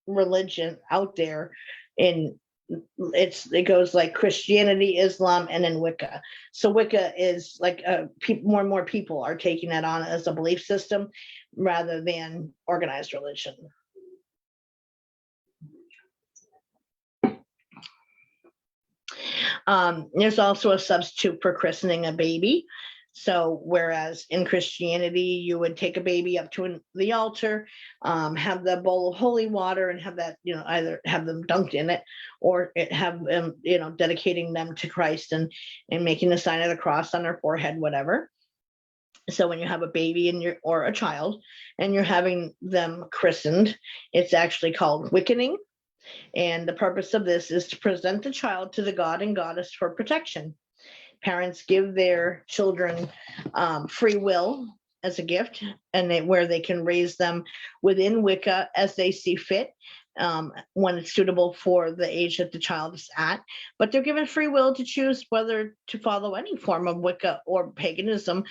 religion out there. It goes like Christianity, Islam, and then Wicca. So Wicca is like more and more people are taking that on as a belief system rather than organized religion. There's also a substitute for christening a baby. So whereas in Christianity, you would take a baby up to the altar, have the bowl of holy water and have that, you know, either have them dunked in it or have them, you know, dedicating them to Christ and making the sign of the cross on their forehead, whatever. So when you have a baby or a child and you're having them christened, it's actually called Wiccaning. And the purpose of this is to present the child to the god and goddess for protection. Parents give their children free will as a gift, and where they can raise them within Wicca as they see fit, when it's suitable for the age that the child is at. But they're given free will to choose whether to follow any form of Wicca or paganism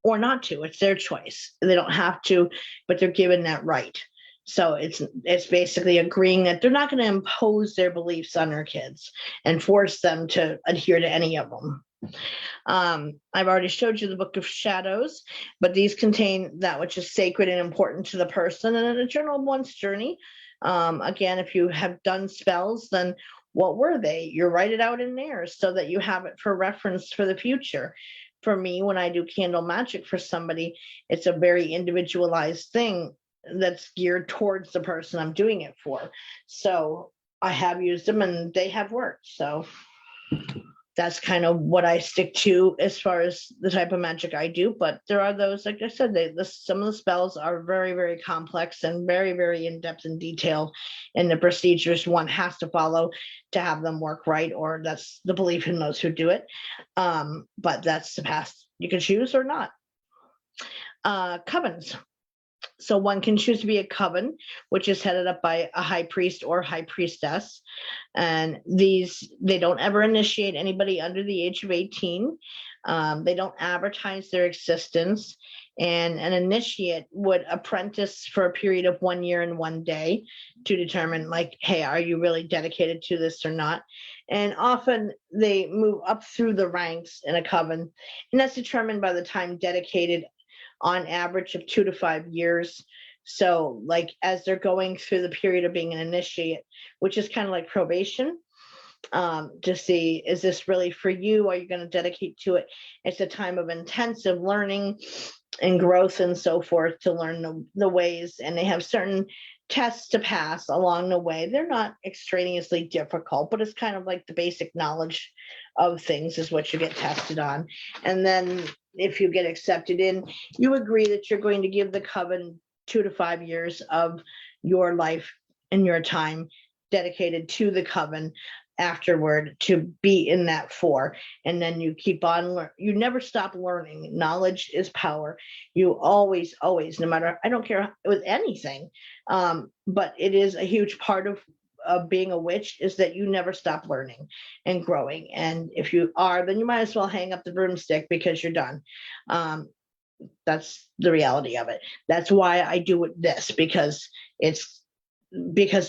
or not to. It's their choice. They don't have to, but they're given that right. So it's basically agreeing that they're not going to impose their beliefs on their kids and force them to adhere to any of them. I've already showed you the Book of Shadows, but these contain that which is sacred and important to the person and a journal of one's journey. Again, if you have done spells, then what were they? You write it out in there so that you have it for reference for the future. For me, when I do candle magic for somebody, it's a very individualized thing that's geared towards the person I'm doing it for. So I have used them and they have worked. So that's kind of what I stick to as far as the type of magic I do. But there are those, like I said, some of the spells are very, very complex and very, very in-depth and detailed in the procedures one has to follow to have them work right, or that's the belief in those who do it. But that's the path you can choose or not. Covens. So one can choose to be a coven, which is headed up by a high priest or high priestess. And they don't ever initiate anybody under the age of 18. They don't advertise their existence. And an initiate would apprentice for a period of 1 year and 1 day to determine, like, hey, are you really dedicated to this or not? And often they move up through the ranks in a coven. And that's determined by the time dedicated, on average of 2 to 5 years. So like as they're going through the period of being an initiate, which is kind of like probation, to see, is this really for you? Are you going to dedicate to it? It's a time of intensive learning and growth and so forth to learn the ways. And they have certain tests to pass along the way. They're not extraneously difficult, but it's kind of like the basic knowledge of things is what you get tested on. And then if you get accepted in, you agree that you're going to give the coven 2 to 5 years of your life and your time dedicated to the coven afterward to be in that 4. And then you keep on you never stop learning. Knowledge is power. You always, no matter, I don't care with anything, but it is a huge part of of being a witch is that you never stop learning and growing. And if you are, then you might as well hang up the broomstick because you're done. That's the reality of it. That's why I do this, because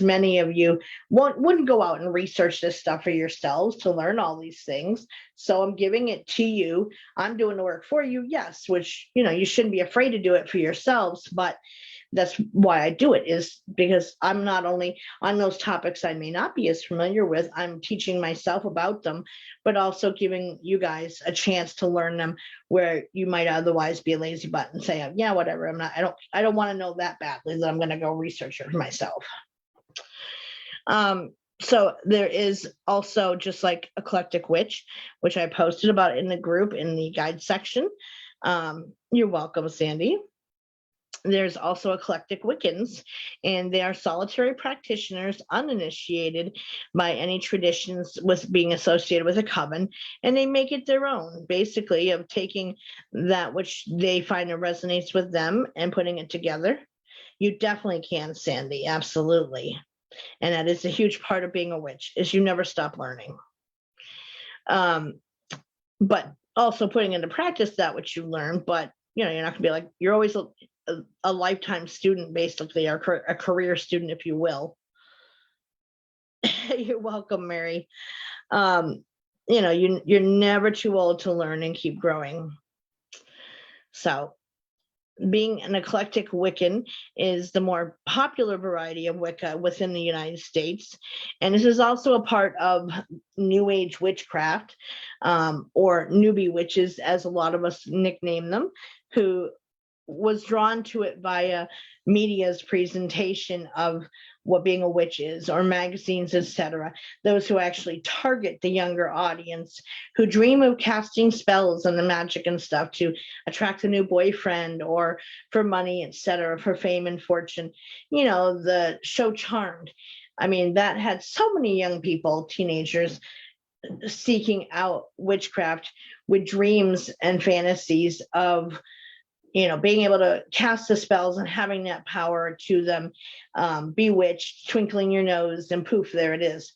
many of you wouldn't go out and research this stuff for yourselves to learn all these things. So I'm giving it to you. I'm doing the work for you, yes, which, you shouldn't be afraid to do it for yourselves, but that's why I do it, is because I'm not only on those topics I may not be as familiar with, I'm teaching myself about them, but also giving you guys a chance to learn them where you might otherwise be a lazy butt and say, yeah, whatever, I don't want to know that badly that I'm going to go research it for myself. So there is also, just like Eclectic Witch, which I posted about in the group in the guide section. You're welcome, Sandy. There's also Eclectic Wiccans, and they are solitary practitioners, uninitiated by any traditions with being associated with a coven, and they make it their own, basically, of taking that which they find that resonates with them and putting it together. You definitely can, Sandy, absolutely. And that is a huge part of being a witch, is you never stop learning. But also putting into practice that which you learn, but you're not gonna be like, you're always a lifetime student, basically, or a career student, if you will. You're welcome, Mary. You're never too old to learn and keep growing. So being an eclectic Wiccan is the more popular variety of Wicca within the United States. And this is also a part of New Age witchcraft, or newbie witches, as a lot of us nickname them, who was drawn to it via media's presentation of what being a witch is, or magazines, etc. Those who actually target the younger audience, who dream of casting spells and the magic and stuff to attract a new boyfriend, or for money, etc., for fame and fortune. The show Charmed. I mean, that had so many young people, teenagers, seeking out witchcraft with dreams and fantasies of being able to cast the spells and having that power to them, bewitched, twinkling your nose, and poof, there it is.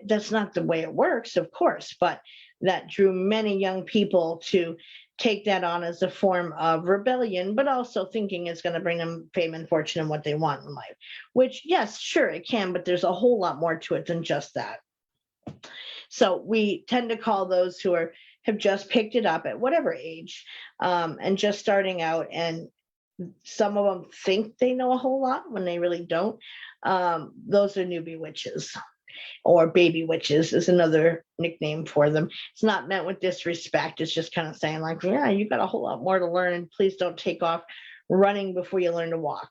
That's not the way it works, of course, but that drew many young people to take that on as a form of rebellion, but also thinking it's going to bring them fame and fortune and what they want in life, which, yes, sure, it can, but there's a whole lot more to it than just that. So we tend to call those who have just picked it up at whatever age, and just starting out, and some of them think they know a whole lot when they really don't. Those are newbie witches, or baby witches is another nickname for them. It's not meant with disrespect. It's just kind of saying like, yeah, you got a whole lot more to learn, and please don't take off running before you learn to walk.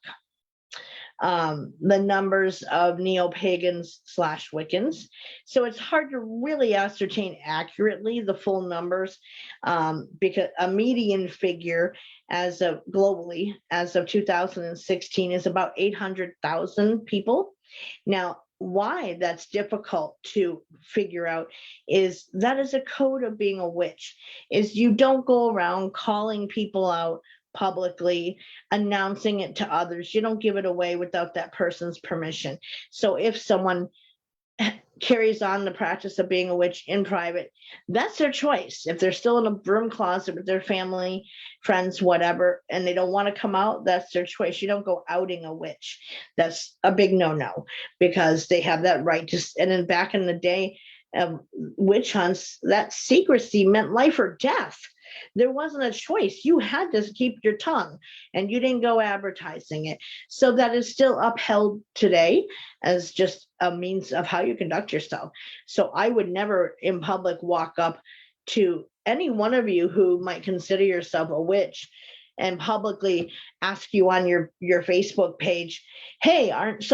The numbers of neo-pagans / Wiccans. So it's hard to really ascertain accurately the full numbers, because a median figure globally as of 2016 is about 800,000 people. Now, why that's difficult to figure out is that is a code of being a witch, is you don't go around calling people out publicly, announcing it to others. You don't give it away without that person's permission. So if someone carries on the practice of being a witch in private, that's their choice. If they're still in a broom closet with their family, friends, whatever, and they don't want to come out, that's their choice. You don't go outing a witch. That's a big no-no, because they have that right to. And then back in the day of witch hunts, that secrecy meant life or death. There wasn't a choice. You had to keep your tongue, and you didn't go advertising it. So that is still upheld today as just a means of how you conduct yourself. So I would never in public walk up to any one of you who might consider yourself a witch and publicly ask you on your Facebook page, hey, aren't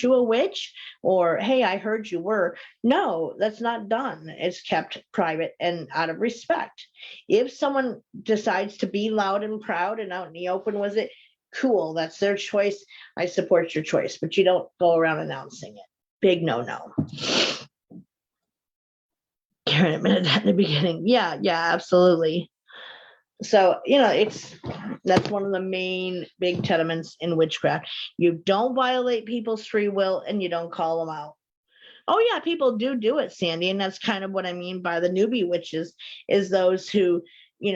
you a witch? Or, hey, I heard you were. No, that's not done. It's kept private and out of respect. If someone decides to be loud and proud and out in the open with it, cool, that's their choice. I support your choice, but you don't go around announcing it. Big no-no. Karen admitted that in the beginning. Yeah, absolutely. So, that's one of the main big tenements in witchcraft. You don't violate people's free will and you don't call them out. Oh yeah, people do it, Sandy, and that's kind of what I mean by the newbie witches, is those who,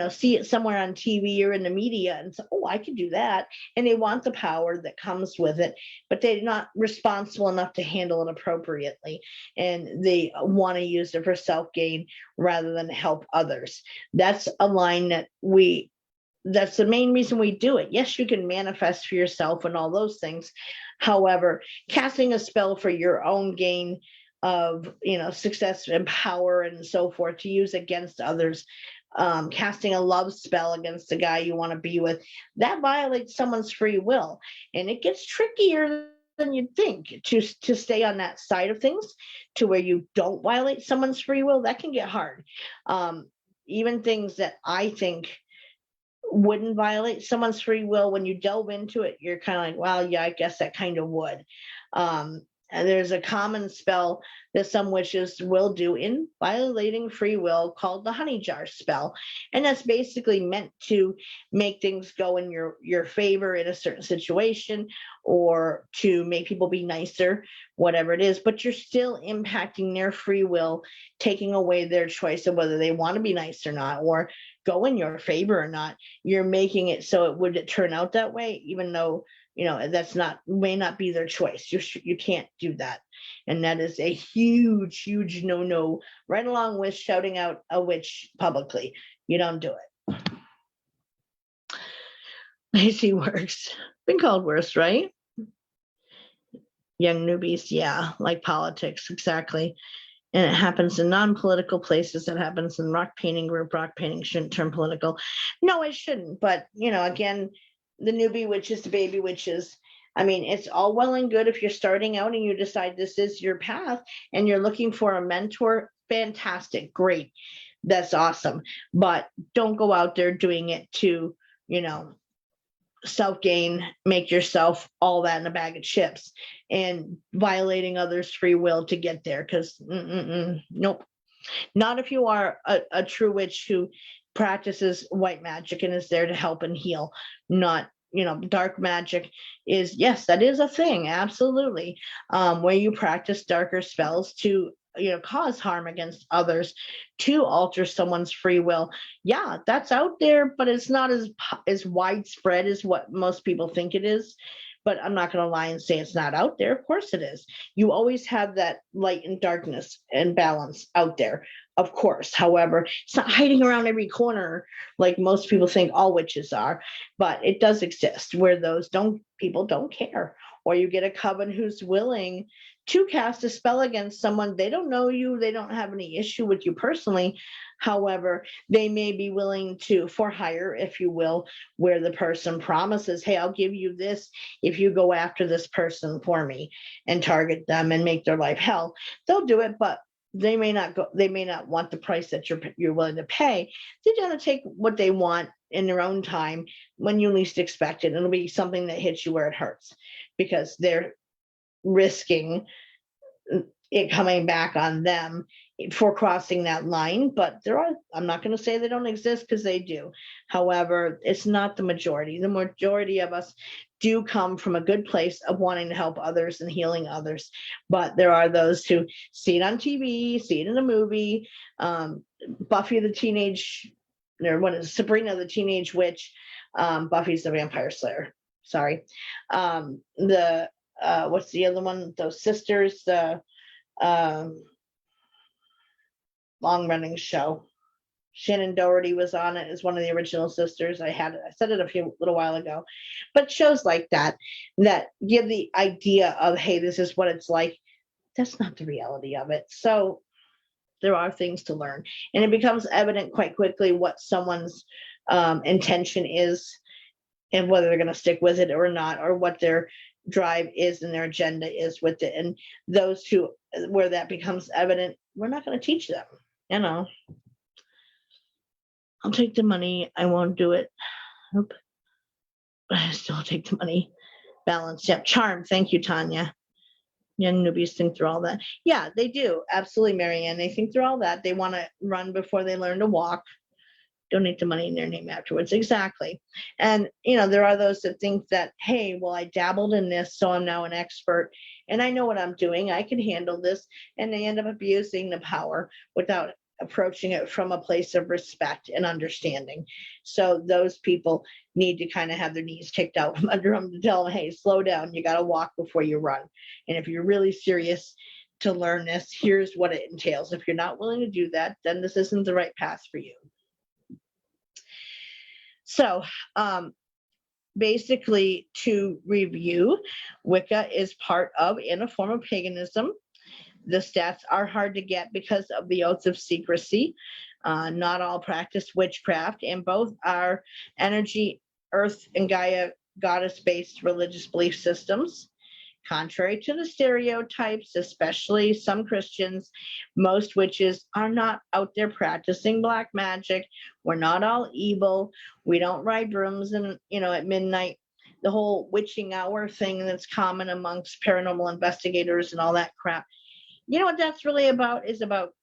see it somewhere on TV or in the media and say, oh, I could do that, and they want the power that comes with it, but they're not responsible enough to handle it appropriately, and they want to use it for self-gain rather than help others. That's a line that's the main reason we do it. Yes, you can manifest for yourself and all those things. However, casting a spell for your own gain of, success and power and so forth to use against others, casting a love spell against the guy you want to be with, that violates someone's free will. And it gets trickier than you'd think to stay on that side of things to where you don't violate someone's free will. That can get hard. Even things that I think wouldn't violate someone's free will, when you delve into it, you're kind of like, well, yeah, I guess that kind of would. And there's a common spell that some witches will do in violating free will called the honey jar spell. And that's basically meant to make things go in your favor in a certain situation, or to make people be nicer, whatever it is, but you're still impacting their free will, taking away their choice of whether they want to be nice or not, or go in your favor or not. You're making it so it would turn out that way, even though may not be their choice. You can't do that. And that is a huge no, right along with shouting out a witch publicly. You don't do it. I see works. Been called worse, right? Young newbies, yeah, like politics, exactly. And it happens in non-political places. It happens in rock painting group. Rock painting shouldn't turn political. No, it shouldn't. But, again, the newbie witches, the baby witches, I mean, it's all well and good if you're starting out and you decide this is your path and you're looking for a mentor. Fantastic. Great. That's awesome. But don't go out there doing it to, self-gain, make yourself all that in a bag of chips, and violating others' free will to get there. Because nope, not if you are a true witch who practices white magic and is there to help and heal. Not, dark magic is, yes, that is a thing, absolutely, where you practice darker spells to cause harm against others, to alter someone's free will. Yeah, that's out there, but it's not as widespread as what most people think it is. But I'm not going to lie and say it's not out there. Of course it is. You always have that light and darkness and balance out there, of course. However, it's not hiding around every corner like most people think all witches are, but it does exist where people don't care. Or you get a coven who's willing to cast a spell against someone. They don't know you. They don't have any issue with you personally. However, they may be willing to, for hire, if you will, where the person promises, hey, I'll give you this if you go after this person for me and target them and make their life hell. They'll do it, but they may not want the price that you're willing to pay. They're going to take what they want in their own time when you least expect it. It'll be something that hits you where it hurts, because they're risking it coming back on them for crossing that line. But I'm not going to say they don't exist, because they do. However, it's not the majority. The majority of us do come from a good place of wanting to help others and healing others. But there are those who see it on TV, see it in a movie. Buffy the Teenage, or what is Sabrina the Teenage Witch? Buffy's the Vampire Slayer. Sorry. What's the other one? Those sisters, the long-running show. Shannon Doherty was on it as one of the original sisters. I said it a little while ago. But shows like that give the idea of, hey, this is what it's like. That's not the reality of it. So there are things to learn. And it becomes evident quite quickly what someone's intention is, and whether they're going to stick with it or not, or what their drive is and their agenda is with it. And those where that becomes evident, we're not going to teach them. I'll take the money. I won't do it. Nope. But I still take the money. Balance. Yep. Charm. Thank you, Tanya. Young newbies think through all that. Yeah, they do. Absolutely, Marianne. They think through all that. They want to run before they learn to walk. donate the money in their name afterwards. Exactly. And, there are those that think that, hey, well, I dabbled in this, so I'm now an expert and I know what I'm doing. I can handle this. And they end up abusing the power without approaching it from a place of respect and understanding. So those people need to kind of have their knees kicked out from under them to tell them, hey, slow down. You got to walk before you run. And if you're really serious to learn this, here's what it entails. If you're not willing to do that, then this isn't the right path for you. So basically, to review, Wicca is part of and a form of paganism. The stats are hard to get because of the oaths of secrecy. Not all practice witchcraft, and both are energy, earth, and Gaia goddess-based religious belief systems. Contrary to the stereotypes, especially some Christians, most witches are not out there practicing black magic. We're not all evil. We don't ride brooms and, at midnight. The whole witching hour thing that's common amongst paranormal investigators and all that crap. You know what that's really about is about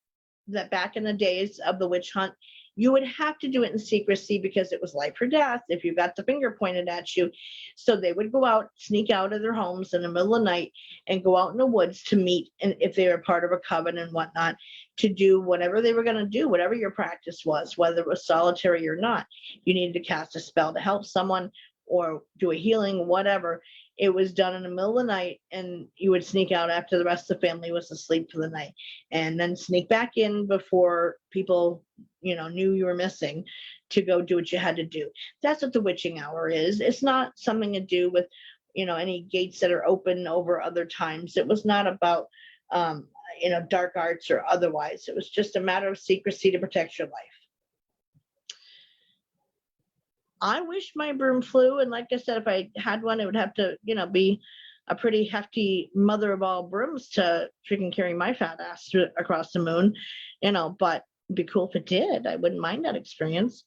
that back in the days of the witch hunt, you would have to do it in secrecy because it was life or death if you got the finger pointed at you. So they would go out, sneak out of their homes in the middle of the night and go out in the woods to meet. And if they were part of a coven and whatnot, to do whatever they were going to do, whatever your practice was, whether it was solitary or not. You needed to cast a spell to help someone or do a healing, whatever. It was done in the middle of the night, and you would sneak out after the rest of the family was asleep for the night, and then sneak back in before people, knew you were missing, to go do what you had to do. That's what the witching hour is. It's not something to do with, any gates that are open over other times. It was not about, dark arts or otherwise. It was just a matter of secrecy to protect your life. I wish my broom flew, and like I said, if I had one, it would have to, be a pretty hefty mother of all brooms to freaking carry my fat ass across the moon, but it'd be cool if it did. I wouldn't mind that experience.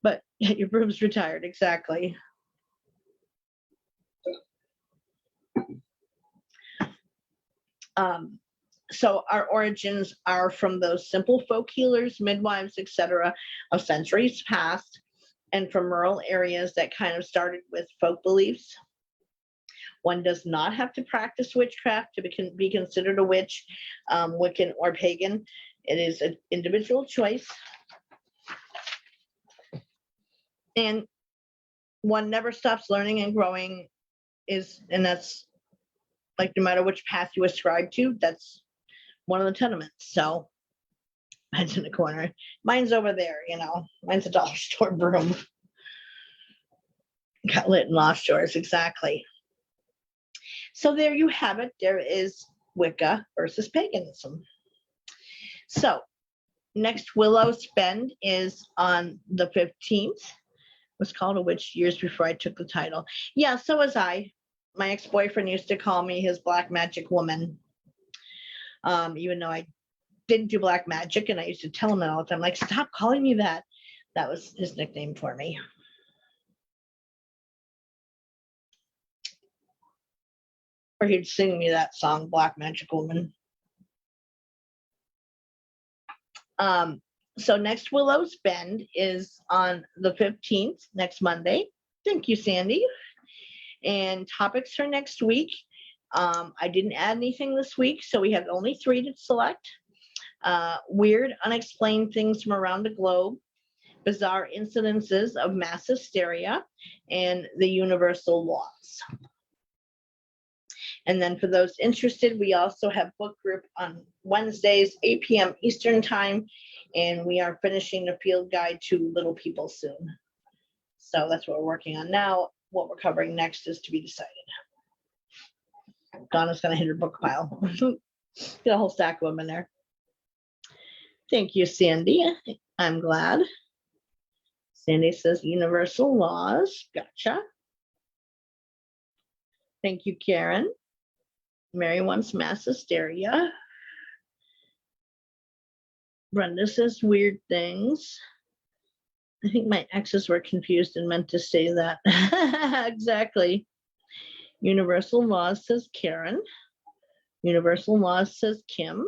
But your broom's retired, exactly. So our origins are from those simple folk healers, midwives, etc., of centuries past, and from rural areas that kind of started with folk beliefs. One does not have to practice witchcraft to be considered a witch, Wiccan, or pagan. It is an individual choice. And one never stops learning and growing, and that's like no matter which path you ascribe to, that's one of the tenements. So mine's in the corner. Mine's over there, Mine's a dollar store broom. Got lit in lost doors, exactly. So there you have it. There is Wicca versus paganism. So next Willows Bend is on the 15th. Was called a witch years before I took the title. Yeah, so was I. My ex-boyfriend used to call me his black magic woman. Even though I didn't do black magic, and I used to tell him that all the time, like, stop calling me that. That was his nickname for me. Or he'd sing me that song, Black Magic Woman. So next Willows Bend is on the 15th, next Monday. Thank you, Sandy. And topics for next week. I didn't add anything this week, so we have only 3 to select. Weird, unexplained things from around the globe, bizarre incidences of mass hysteria, and the universal laws. And then for those interested, we also have book group on Wednesdays, 8 p.m. Eastern time, and we are finishing the field guide to Little People soon. So that's what we're working on now. What we're covering next is to be decided. Donna's going to hit her book pile. Get a whole stack of them in there. Thank you, Sandy. I'm glad. Sandy says universal laws. Gotcha. Thank you, Karen. Mary wants mass hysteria. Brenda says weird things. I think my exes were confused and meant to say that. Exactly. Universal laws says Karen. Universal laws says Kim.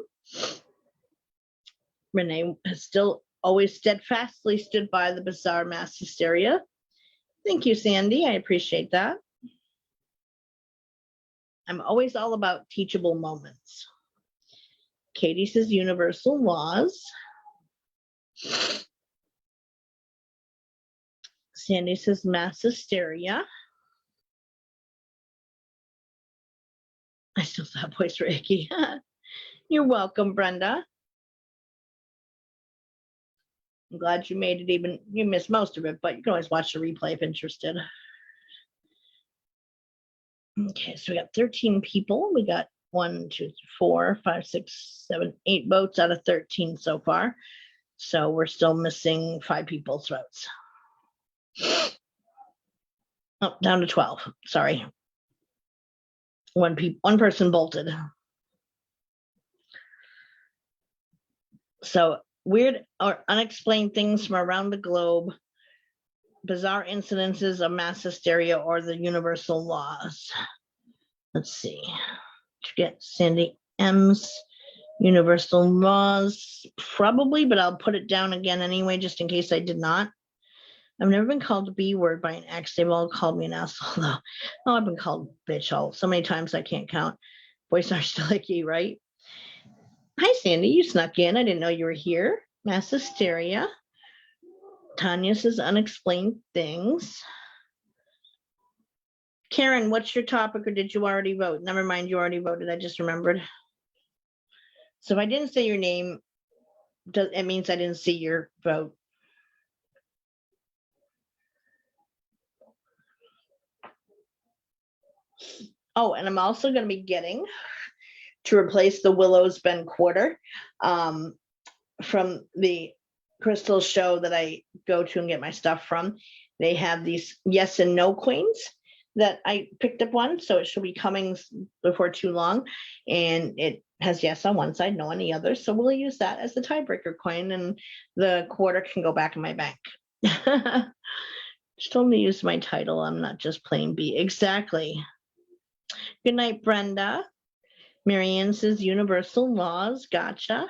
Renee is still always steadfastly stood by the bizarre mass hysteria. Thank you, Sandy. I appreciate that. I'm always all about teachable moments. Katie says universal laws. Sandy says mass hysteria. I still have voice for Icky. You're welcome, Brenda. I'm glad you made it even, you missed most of it, but you can always watch the replay if interested. Okay, so we got 13 people. We got 1, 2, 4, 5, 6, 7, 8 votes out of 13 so far. So we're still missing 5 people's votes. Oh, down to 12. Sorry. One person bolted. So weird or unexplained things from around the globe, bizarre incidences of mass hysteria, or the universal laws. Let's see. To get Sandy M's universal laws, probably, but I'll put it down again anyway, just in case I did not. I've never been called a B word by an ex. They've all called me an asshole, though. Oh, I've been called bitch all so many times I can't count. Voice are still like you, right? Hi, Sandy. You snuck in. I didn't know you were here. Mass hysteria. Tanya says unexplained things. Karen, what's your topic, or did you already vote? Never mind, you already voted. I just remembered. So if I didn't say your name, it means I didn't see your vote. Oh, and I'm also going to be getting to replace the Willows Ben quarter from the crystal show that I go to and get my stuff from. They have these yes and no coins that I picked up one, so it should be coming before too long. And it has yes on one side, no on the other. So we'll use that as the tiebreaker coin, and the quarter can go back in my bank. Just told me to use my title. I'm not just plain B. Exactly. Good night, Brenda. Marianne says universal laws. Gotcha.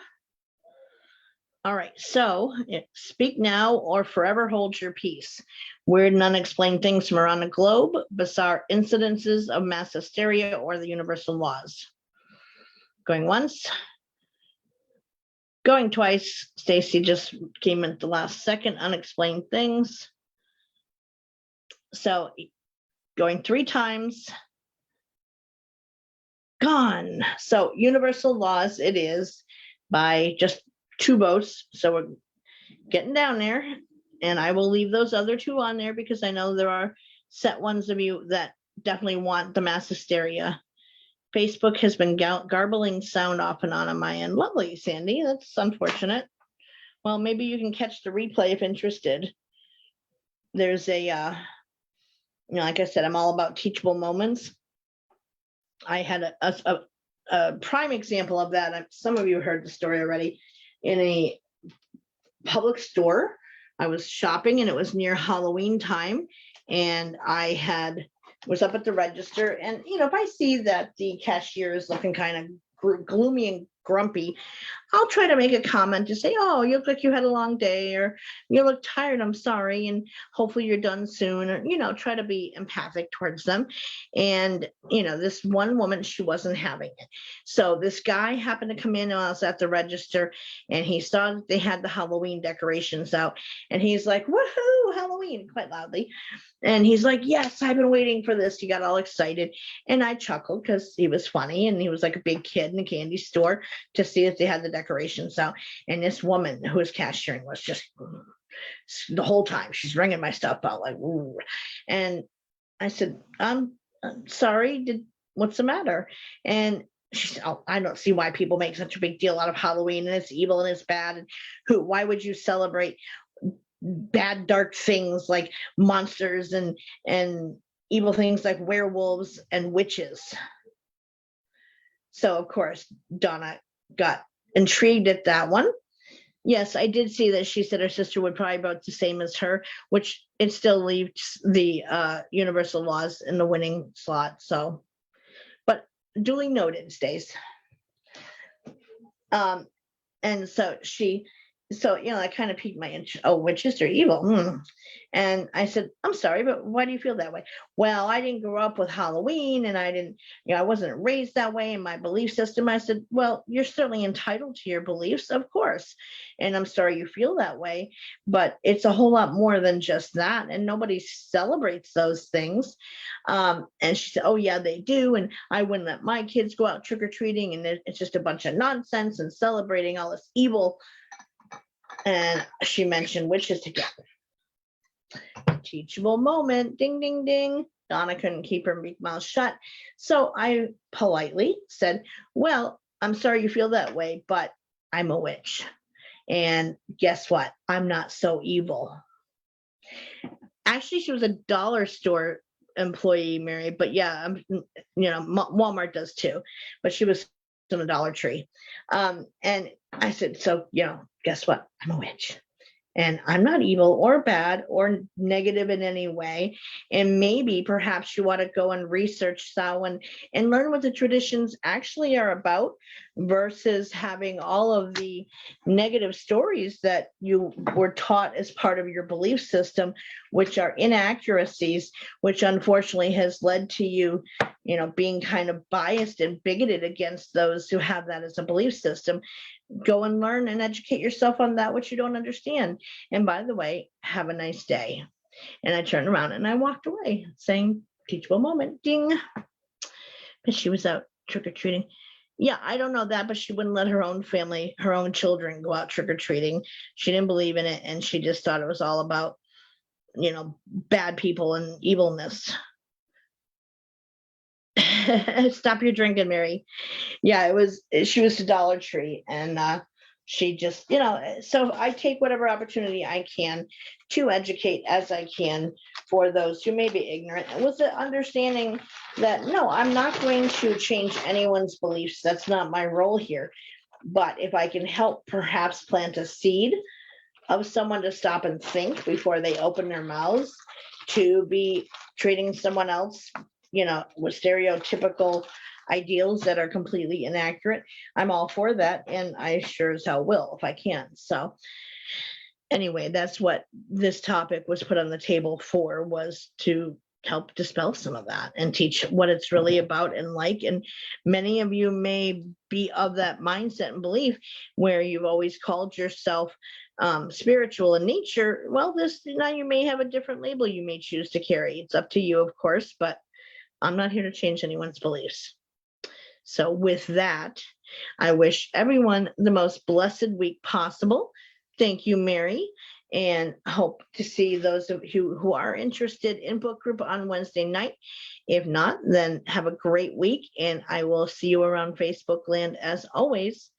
All right, so speak now or forever hold your peace. Weird and unexplained things from around the globe, bizarre incidences of mass hysteria, or the universal laws. Going once. Going twice. Stacy just came in at the last second. Unexplained things. So going 3 times. Gone. So universal laws it is by just 2 votes. So we're getting down there, and I will leave those other 2 on there because I know there are set ones of you that definitely want the mass hysteria. Facebook has been garbling sound off and on my end. Lovely, Sandy. That's unfortunate. Well, maybe you can catch the replay if interested. There's a, like I said, I'm all about teachable moments. I had a prime example of that. Some of you heard the story already. In a public store, I was shopping, and it was near Halloween time, and I was up at the register, and if I see that the cashier is looking kind of gloomy and grumpy, I'll try to make a comment to say, oh, you look like you had a long day, or you look tired, I'm sorry, and hopefully you're done soon, or try to be empathic towards them. And this one woman, she wasn't having it. So this guy happened to come in when I was at the register, and he saw that they had the Halloween decorations out, and he's like, woohoo, Halloween, quite loudly. And he's like, yes, I've been waiting for this. He got all excited, and I chuckled because he was funny, and he was like a big kid in a candy store, to see if they had the decorations out. And this woman who was cashiering was just the whole time she's ringing my stuff out like, ooh. And I said, I'm sorry, what's the matter? And she said, oh, I don't see why people make such a big deal out of Halloween, and it's evil and it's bad, and why would you celebrate bad dark things like monsters and evil things like werewolves and witches? So of course Donna got intrigued at that one. Yes, I did see that she said her sister would probably vote the same as her, which it still leaves the universal laws in the winning slot. So, but duly noted, Stace. And so she so, that kind of piqued my interest. Oh, witches are evil. And I said, I'm sorry, but why do you feel that way? Well, I didn't grow up with Halloween, and I didn't, I wasn't raised that way in my belief system. I said, well, you're certainly entitled to your beliefs, of course. And I'm sorry you feel that way, but it's a whole lot more than just that. And nobody celebrates those things. And she said, oh yeah, they do. And I wouldn't let my kids go out trick-or-treating, and it's just a bunch of nonsense and celebrating all this evil. And she mentioned witches together. Teachable moment. Ding, ding, ding. Donna couldn't keep her big mouth shut. So I politely said, well, I'm sorry you feel that way, but I'm a witch. And guess what? I'm not so evil. Actually, she was a dollar store employee, Mary, but yeah, Walmart does too, but she was in a Dollar Tree. And I said, so, guess what? I'm a witch. And I'm not evil or bad or negative in any way. And maybe perhaps you want to go and research Samhain and learn what the traditions actually are about, versus having all of the negative stories that you were taught as part of your belief system, which are inaccuracies, which unfortunately has led to you, being kind of biased and bigoted against those who have that as a belief system. Go and learn and educate yourself on that which you don't understand. And by the way, have a nice day. And I turned around and I walked away saying, teachable moment, ding. But she was out trick-or-treating. Yeah, I don't know that, but she wouldn't let her own family, her own children go out trick-or-treating. She didn't believe in it, and she just thought it was all about, bad people and evilness. Stop your drinking, Mary. Yeah, she was a Dollar Tree, and she just, so I take whatever opportunity I can to educate as I can for those who may be ignorant, with the understanding that, no, I'm not going to change anyone's beliefs. That's not my role here. But if I can help perhaps plant a seed of someone to stop and think before they open their mouths to be treating someone else, with stereotypical ideals that are completely inaccurate, I'm all for that. And I sure as hell will if I can. So anyway, that's what this topic was put on the table for, was to help dispel some of that and teach what it's really about and like. And many of you may be of that mindset and belief where you've always called yourself spiritual in nature. Well, now you may have a different label you may choose to carry. It's up to you, of course, but I'm not here to change anyone's beliefs. So with that, I wish everyone the most blessed week possible. Thank you, Mary, and hope to see those of you who are interested in book group on Wednesday night. If not, then have a great week, and I will see you around Facebook land as always.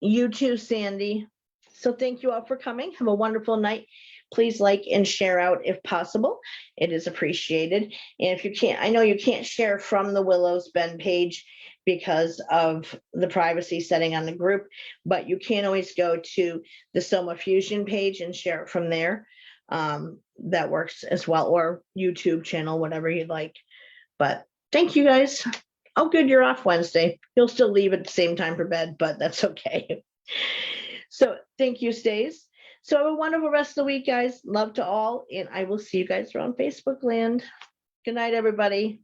You too, Sandy. So thank you all for coming. Have a wonderful night. Please like and share out if possible. It is appreciated. And if you can't, I know you can't share from the Willows Bend page because of the privacy setting on the group, but you can always go to the Soma Fusion page and share it from there. That works as well, or YouTube channel, whatever you'd like. But thank you guys. Oh, good, you're off Wednesday. You'll still leave at the same time for bed, but that's okay. So thank you, Stace. So have a wonderful rest of the week, guys. Love to all, and I will see you guys around Facebook land. Good night, everybody.